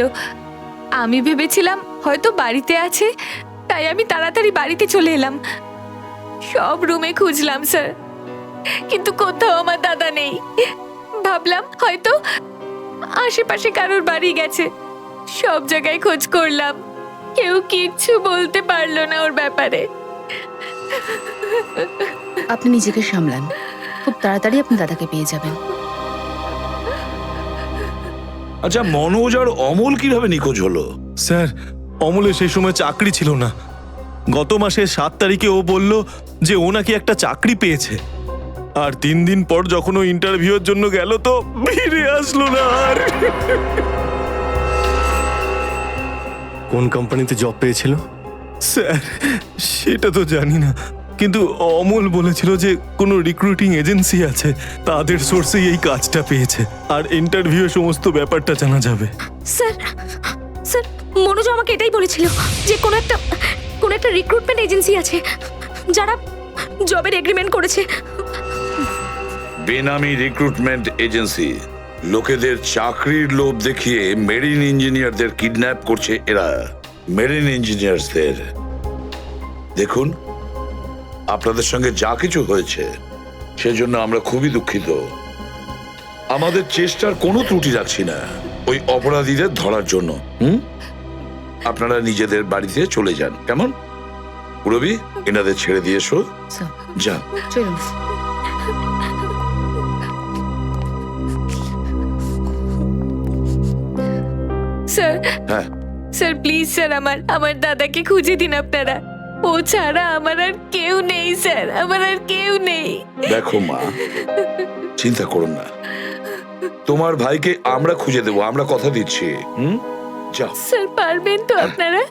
আমি ভেবেছিলাম হয়তো বাড়িতে আছে, তাই আমি তাড়াতাড়ি বাড়িতে চলে এলাম। সব রুমে খুঁজলাম স্যার, কিন্তু কোথাও আমার দাদা নেই। ভাবলাম হয়তো আশেপাশে কারোর বাড়ি গেছে। সব জায়গায় খোঁজ করলাম, কেউ কিচ্ছু বলতে পারলো না ওর ব্যাপারে। আপনি নিজেকে সামলান, খুব তাড়াতাড়ি আপনি দাদাকে পেয়ে যাবেন। আচ্ছা, মনোজ আর অমল কিভাবে নিখোঁজ হলো? স্যার, অমলের সেই সময় চাকরি ছিল না। গত মাসের 7 তারিখে ও বলল যে ও নাকি একটা চাকরি পেয়েছে, আর 3 দিন পর যখন ও ইন্টারভিউর জন্য গেল তো ফিরে আসলো না আর। কোন কোম্পানিতে জব পেয়েছিল? স্যার, সেটা তো জানি না, কিন্তু অমল বলেছিল যে কোনো রিক্রুটিং এজেন্সি আছে, তাদের সোর্সেই এই কাজটা পেয়েছে, আর ইন্টারভিউ সমস্ত ব্যাপারটা জানা যাবে। স্যার, স্যার, মনোজ আমাকে এটাই বলেছিল যে কোনো একটা রিক্রুটমেন্ট এজেন্সি আছে যারা জবের এগ্রিমেন্ট করেছে। বেনামি রিক্রুটমেন্ট এজেন্সি, লোকেদের চাকরির লোভ দেখিয়ে মেরিন ইঞ্জিনিয়ারদের কিডন্যাপ করছে এরা। মেরিন ইঞ্জিনিয়ারদের দেখুন, আপনাদের সঙ্গে যা কিছু হয়েছে সেজন্য আমরা খুবই দুঃখিত। আমাদের চেষ্টার কোনো ত্রুটি রাখছি না ওই অপরাধীদের ধরার জন্য। আপনারা নিজেদের বাড়িতে চলে যান, কেমন? পুরবি, এনাদের ছেড়ে দিয়ে এসো। যান, চলুন। স্যার, হ্যাঁ স্যার প্লিজ স্যার, আমার দাদাকে খুঁজে দিন আপনারা। ও ছাড়া আমার আর কেউ নেই স্যার, আমার আর কেউ নেই। দেখো মা, চিন্তা করুন না, তোমার ভাইকে আমরা খুঁজে দেবো, আমরা কথা দিচ্ছি। যাও স্যার, পারবেন তো আপনারা?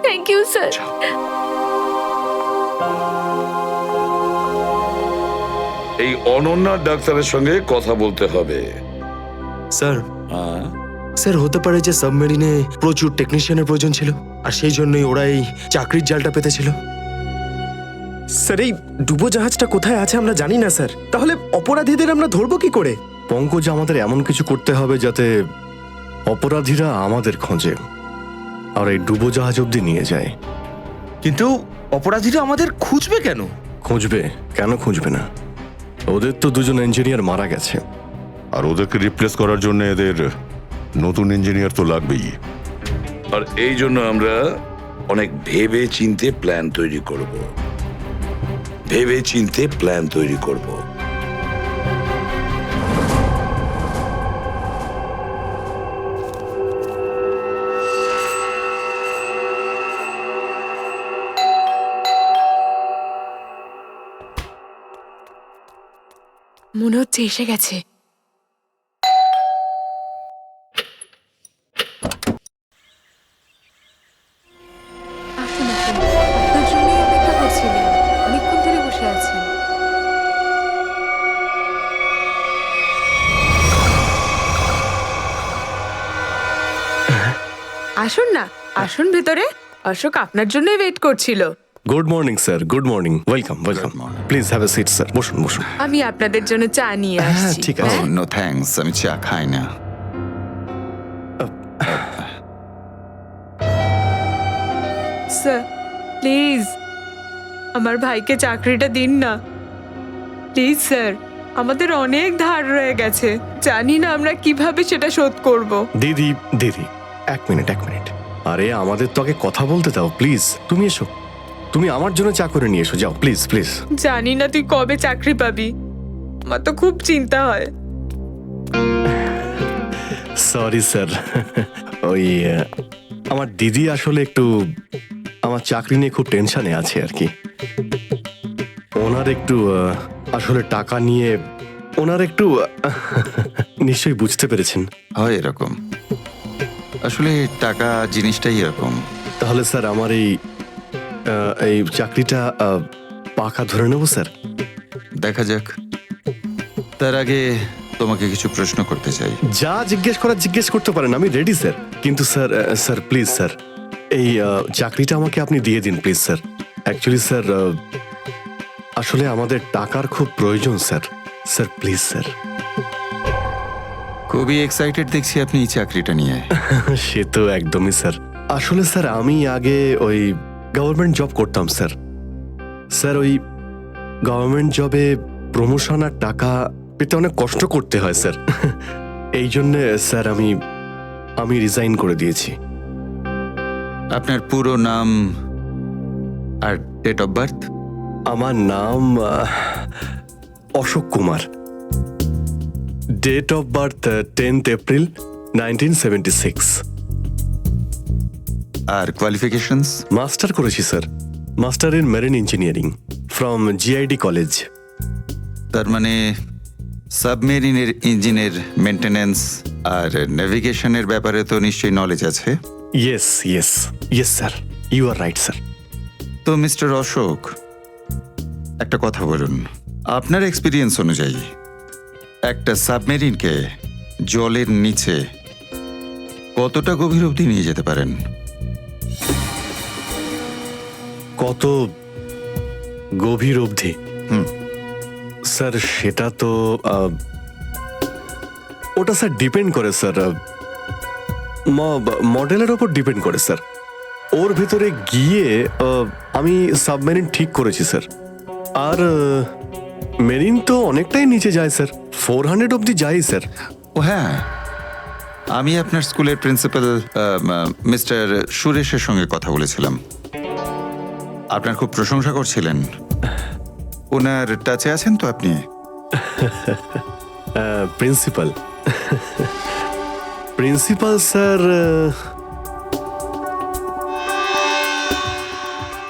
Thank you sir. এই অনন্যা ডাক্তারের সঙ্গে কথা বলতে হবে। স্যার, স্যার হতে পারে যে সাবমেরিনে প্রচুর টেকনিশিয়ানের প্রয়োজন ছিল, আর সেই জন্যই ওরা এই চাকরির জালটা পেতেছিল। স্যার, এই ডুবো জাহাজটা কোথায় আছে আমরা জানি না স্যার, তাহলে অপরাধীদের আমরা ধরবো কি করে? পঙ্কজ, আমাদের এমন কিছু করতে হবে যাতে অপরাধীরা আমাদের খোঁজে আর এই ডুবো জাহাজ অব্দি নিয়ে যায়। কিন্তু অপরাধীরা আমাদের খুঁজবে কেন? খুঁজবে কেন? খুঁজবে না? ওদের তো 2জন ইঞ্জিনিয়ার মারা গেছে, আর ওদেরকে রিপ্লেস করার জন্য এদের নতুন ইঞ্জিনিয়ার তো লাগবেই। আর এই জন্য আমরা অনেক ভেবে চিন্তে প্ল্যান তৈরি করব, ভেবে চিন্তে প্ল্যান তৈরি করব। মনে হচ্ছে এসে গেছে। আসুন আসুন, আপনার জন্যই অপেক্ষা করছিলাম, অনেকক্ষণ ধরে বসে আছেন। আসুন না, আসুন ভেতরে। অশোক আপনার জন্যই ওয়েট করছিল। Good morning sir, good morning, welcome welcome. Please have a seat sir, বসুন বসুন। আমি আপনাদের জন্য চা নিয়ে হ্যাঁ আসছি। ঠিক আছে। নো থ্যাঙ্কস, আমি চা খাই না। স্যার প্লিজ আমার ভাইকে চাকরিটা দিন না, প্লিজ স্যার। আমাদের অনেক ধার রয়ে গেছে, জানি না আমরা কিভাবে সেটা শোধ করব। দিদি দিদি, এক মিনিট এক মিনিট। আরে আমাদের তো আগে কথা বলতে দাও প্লিজ। তুমি এসো, তুমি আমার জন্য চা করে নিয়ে এসো, যাও প্লিজ প্লিজ। জানি না তুই কবে চাকরি পাবি, আমার তো খুব চিন্তা হয়। সরি স্যার, ওই আমার দিদি আসলে একটু আমার চাকরি নিয়ে খুব টেনশনে আছে আর কি। ওনার একটু আসলে টাকা নিয়ে ওনার একটু নিশ্চয়ই বুঝতে পেরেছেন। হয় এরকম, আসলে টাকা জিনিসটাই এরকম। তাহলে স্যার আমার এই চাকরিটা পাকা ধরে নেবো স্যার? দেখা যাক, তার আগে তোমাকে কিছু প্রশ্ন করতে চাই। যা জিজ্ঞেস করার জিজ্ঞেস করতে পারেন, আমি রেডি স্যার। কিন্তু স্যার স্যার প্লিজ স্যার, এই চাকরিটা আমাকে আপনি দিয়ে দিন প্লিজ স্যার। অ্যাকচুয়ালি স্যার আসলে আমাদের টাকার খুব প্রয়োজন স্যার। Sir please sir. খুবই এক্সাইটেড দেখছি আপনি এই চাকরিটা নিয়ে। সে তো একদমই স্যার। আসলে স্যার আমি আগে ওই গভর্নমেন্ট জব করতাম স্যার। স্যার ওই গভর্নমেন্ট জবে প্রমোশন আর টাকা পেতে অনেক কষ্ট করতে হয় স্যার। এই জন্য স্যার আমি রিজাইন করে দিয়েছি। আপনার পুরো নাম আর ডেট অফ বার্থ? আমার নাম Ashok Kumar. Date of birth 10th April 1976। আর কোয়ালিফিকেশনস? মাস্টার করেছি sir, master in marine engineering from GID college. তার মানে সাবমেরিনের ইঞ্জিনের মেনটেনেন্স আর নেভিগেশনের ব্যাপারে তো নিশ্চয়ই নলেজ আছে। Yes yes yes sir, you are right sir. তো মিস্টার অশোক, একটা কথা বলুন, আপনার এক্সপিরিয়েন্স অনুযায়ী একটা সাবমেরিনকে জলের নিচে কতটা গভীর অবধি নিয়ে যেতে পারেন? কত গভীর অবধি? স্যার সেটা তো ওটা স্যার ডিপেন্ড করে স্যার, মডেলের ওপর ডিপেন্ড করে স্যার। ওর ভেতরে গিয়ে আমি সাবমেরিন ঠিক করেছি স্যার। আর মেরিন তো অনেকটাই নিচে যায় স্যার, 400 অবধি যায় স্যার। ও হ্যাঁ, আমি আপনার স্কুলের প্রিন্সিপাল মিস্টার সুরেশের সঙ্গে কথা বলেছিলাম, আপনার খুব প্রশংসা করছিলেন। ওনার টাচে আছেন তো আপনি? প্রিন্সিপাল প্রিন্সিপাল স্যার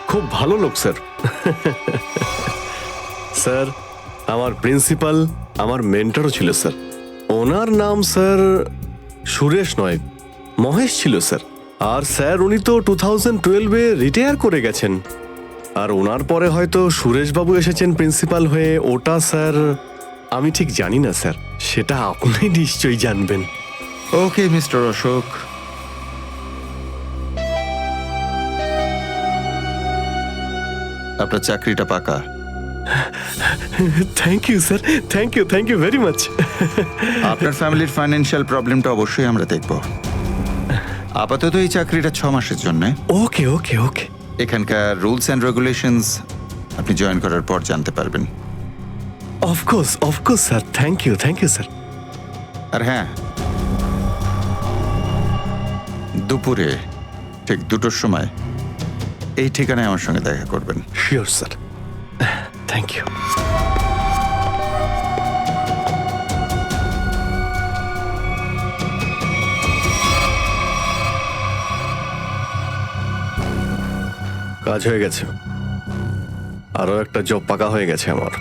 খুব ভালো লোক স্যার। স্যার আমার প্রিন্সিপাল আমার মেন্টরও ছিল স্যার। ওনার নাম স্যার সুরেশ নয়, মহেশ ছিল স্যার। আর স্যার উনি তো 2012-এ রিটায়ার করে গেছেন। আর ওনার পরে হয়তো সুরেশবাবু এসেছেন প্রিন্সিপাল হয়ে, ওটা স্যার আমি ঠিক জানি না স্যার, সেটা আপনি নিশ্চয়ই জানবেন। ওকে মিস্টার অশোক, আপনার চাকরিটা পাকা। Thank you sir, thank you very much. আপনার ফ্যামিলির ফাইন্যান্সিয়াল প্রবলেমটা অবশ্যই আমরা দেখব। আপাতত এই চাকরিটা 6 মাসের জন্য। ওকে ওকে ওকে। এখানকার রুলস অ্যান্ড রেগুলেশনস আপনি জয়েন করার পর জানতে পারবেন। Of course sir, thank you sir. আর হ্যাঁ, দুপুরে ঠিক 2টোর সময় এই ঠিকানায় আমার সঙ্গে দেখা করবেন। Sure sir, thank you. কাজ হয়ে গেছে, আরো একটা জব পাকা হয়ে গেছে আমার।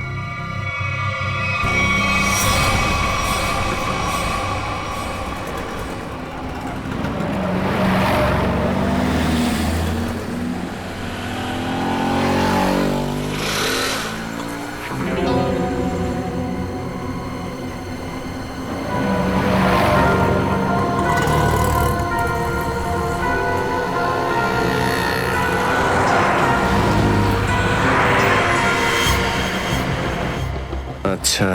আচ্ছা,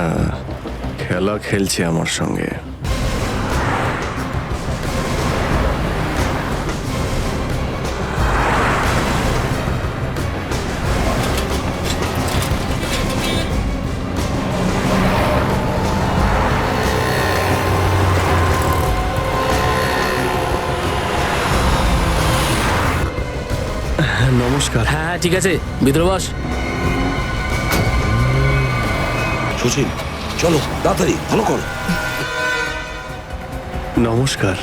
খেলা খেলছে আমার সঙ্গে। নমস্কার। হ্যাঁ ঠিক আছে, ভিতরে বস। সুশীল, চলো তাড়াতাড়ি, ভালো কর। নমস্কার।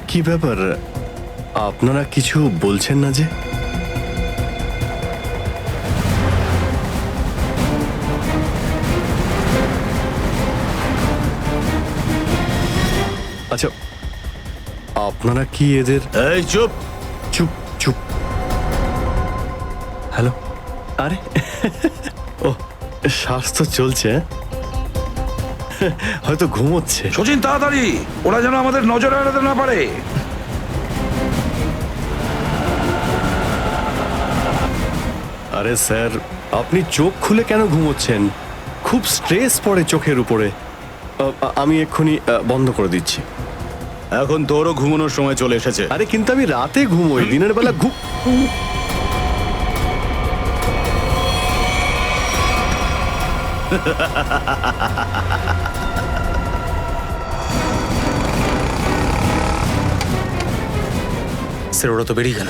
কি ব্যাপার, আপনারা কিছু বলছেন না যে? আচ্ছা, আপনারা কি এদের... এই চুপ চুপ চুপ। হ্যালো, আরে ও, স্বাস্থ্য চলছে, হয়তো ঘুমোচ্ছে। সচিন তাড়াতাড়ি, ওরা যেন আমাদের নজরে এড়াতে না পারে। আরে স্যার, আপনি চোখ খুলে কেন ঘুমোচ্ছেন? খুব স্ট্রেস পড়ে চোখের উপরে। আমি এক্ষুনি বন্ধ করে দিচ্ছি। এখন তোরও ঘুমানোর সময় চলে এসেছে। আরে কিন্তু আমি রাতে ঘুমোই, দিনের বেলা স্যার ওরা তো বেরিয়ে গেল।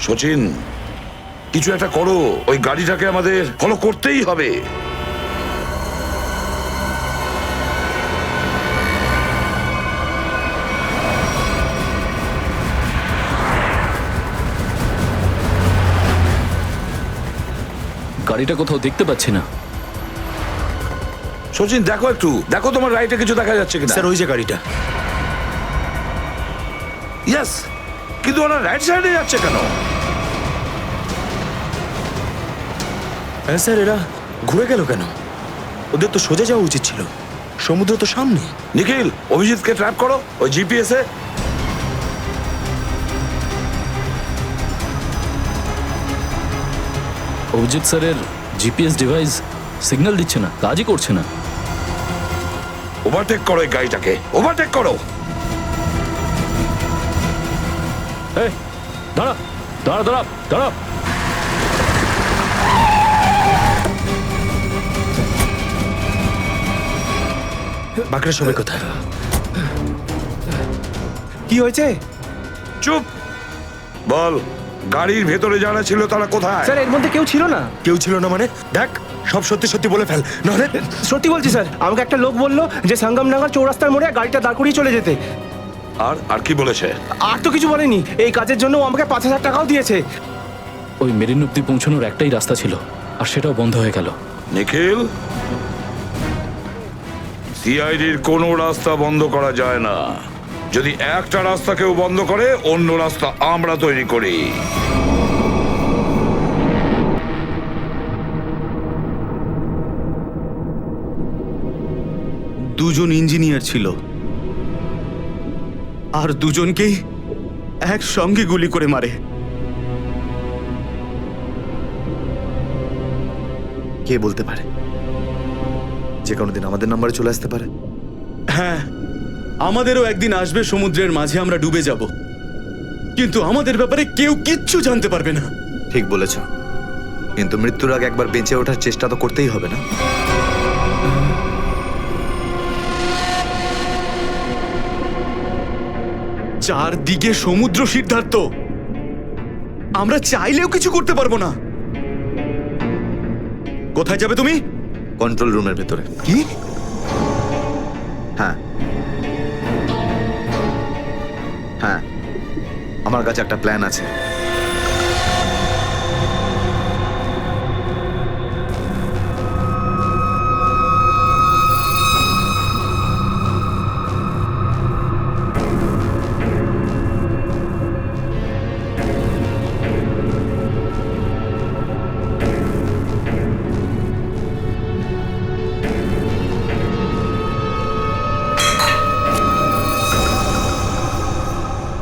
সচিন, কিছু একটা করো, ওই গাড়িটাকে আমাদের ফলো করতেই হবে। গাড়িটা কোথাও দেখতে পাচ্ছি না। সচিন দেখো একটু, দেখো তোমার রাইটে কিছু দেখা যাচ্ছে কিনা। স্যার ওই যে গাড়িটা। ইয়েস, কিন্তু ওরা রাইট সাইডে যাচ্ছে কেন? হ্যাঁ স্যার, এরা ঘুরে গেল কেন? ওদের তো সোজা যাওয়া উচিত ছিল, সমুদ্র তো সামনে। নিখিল, অভিজিৎকে ট্র্যাপ করো ওই জিপিএস এ। অভিজিৎ স্যারের জিপিএস ডিভাইস সিগন্যাল দিচ্ছে না, কাজই করছে না। ওভারটেক করো এই গাড়িটাকে, ওভারটেক করো। এই দাঁড়া দাঁড়া দাঁড়া দাঁড়া। বাকরা সবাই কোথায়? কি হয়েছে? চুপ, বল গাড়ির ভেতরে যারা ছিল তারা কোথায়? স্যার এর মধ্যে কেউ ছিল না। কেউ ছিল না মানে? দেখ, সব সত্যি সত্যি বলে ফেল, নাহলে... সত্যি বলছি স্যার, আমাকে একটা লোক বললো যে সঙ্গমনগর চৌরাস্তার মোড়ে গাড়িটা দাঁড় করিয়ে চলে যেতে। আর কি বলেছে? আর তো কিছু বলেনি। এই কাজের জন্য ও আমাকে 5,000 টাকাও দিয়েছে। ওই মেরিন অব্দি পৌঁছানোর একটাই রাস্তা ছিল, আর সেটাও বন্ধ হয়ে গেল। নিখিল, সিআইডির কোনো রাস্তা বন্ধ করা যায় না। যদি একটা রাস্তা কেউ বন্ধ করে, অন্য রাস্তা আমরা তৈরি করি। দুজন ইঞ্জিনিয়ার ছিল, আর দুজনকেই একসঙ্গে গুলি করে মারে। কে বলতে পারে? যে কোনো দিন আমাদের নাম্বারে চলে আসতে পারে। হ্যাঁ, আমাদেরও একদিন আসবে, সমুদ্রের মাঝে আমরা ডুবে যাব, কিন্তু আমাদের ব্যাপারে কেউ কিচ্ছু জানতে পারবে না। ঠিক বলেছ, কিন্তু মৃত্যুর আগে একবার বেঁচে ওঠার চেষ্টা তো করতেই হবে না? চারদিকে সমুদ্র, সিদ্ধার্থ, আমরা চাইলেও কিছু করতে পারবো না। কোথায় যাবে তুমি? কন্ট্রোল রুমের ভেতরে। কি? হ্যাঁ হ্যাঁ, আমার কাছে একটা প্ল্যান আছে।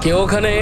কেউ ওখানে?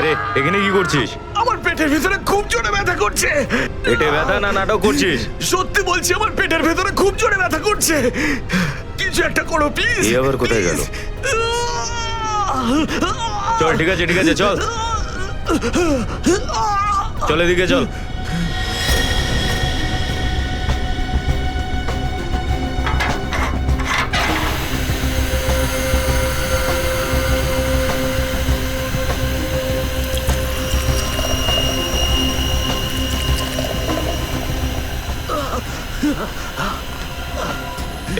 আরে এখানে কি করছিস? আমার পেটের ভিতরে খুব জোরে ব্যথা করছে। পেটে ব্যথা না নাটক করছিস? সত্যি বলছি, আমার পেটের ভেতরে খুব জোরে ব্যথা করছে। কিছু একটা করো প্লিজ। এই আবার কোথায় গেল? চল ঠিক আছে ঠিক আছে চল চল এদিকে চল।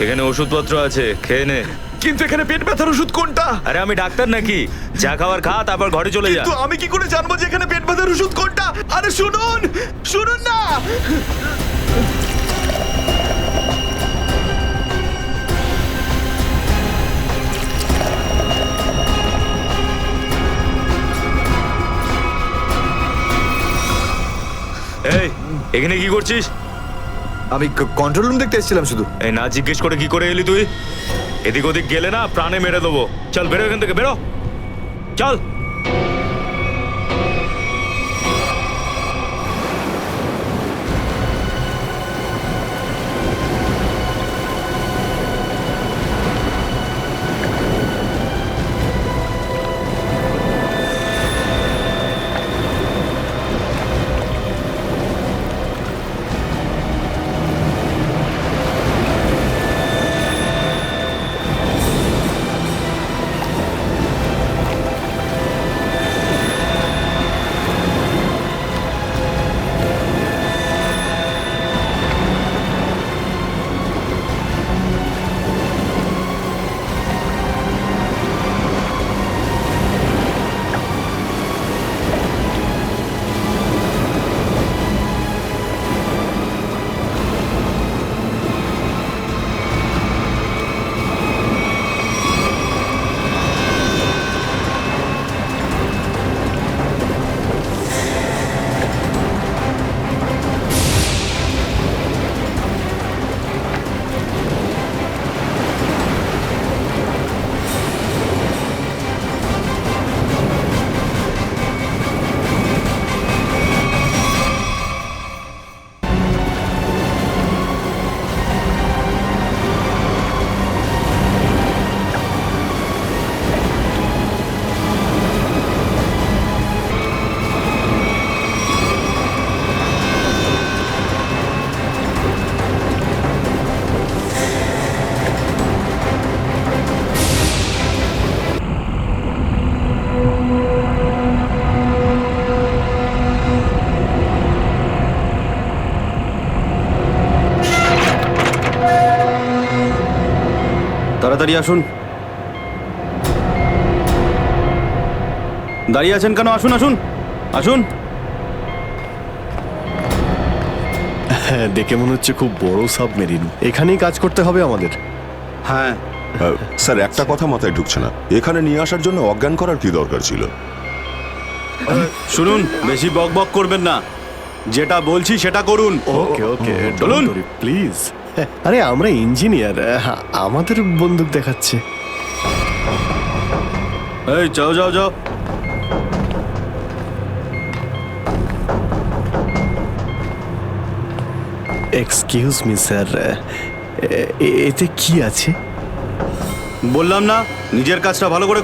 এখানে ওষুধপত্র আছে, খেয়ে নে। কিন্তু এখানে পেট ব্যথার ওষুধ কোনটা? আরে আমি ডাক্তার নাকি? যা খাবার খা, তারপর ঘরে চলে যা। কিন্তু আমি কি করে জানবো যে এখানে পেট ব্যথার ওষুধ কোনটা? আরে শুনুন, শুনুন না। এই এখানে কি করছিস? আমি কন্ট্রোল রুম দেখতে এসেছিলাম শুধু। এই না জিজ্ঞেস করে কি করে এলি তুই? এদিক ওদিক গেলে না প্রাণে মেরে দেবো। চল বেরো এখান থেকে, বেরো চল। তাড়াতাড়ি আসুন। দাঁড়িয়ে আছেন কেন? আসুন আসুন আসুন। হ্যাঁ, দেখে মনে হচ্ছে খুব বড় সাবমেরিন। এখানেই কাজ করতে হবে আমাদের। হ্যাঁ স্যার, একটা কথা মাথায় ঢুকছে না, এখানে নিয়ে আসার জন্য অজ্ঞান করার কি দরকার ছিল? শুনুন, বেশি বক বক করবেন না, যেটা বলছি সেটা করুন। ওকে ওকে, চলুন প্লিজ। আরে আমরা ইঞ্জিনিয়ার, আমাদের বন্দুক দেখাচ্ছে। এই যাও যাও যাও। এক্সকিউজ মি স্যার, এতে কি আছে? বললাম না নিজের কাজটা ভালো করে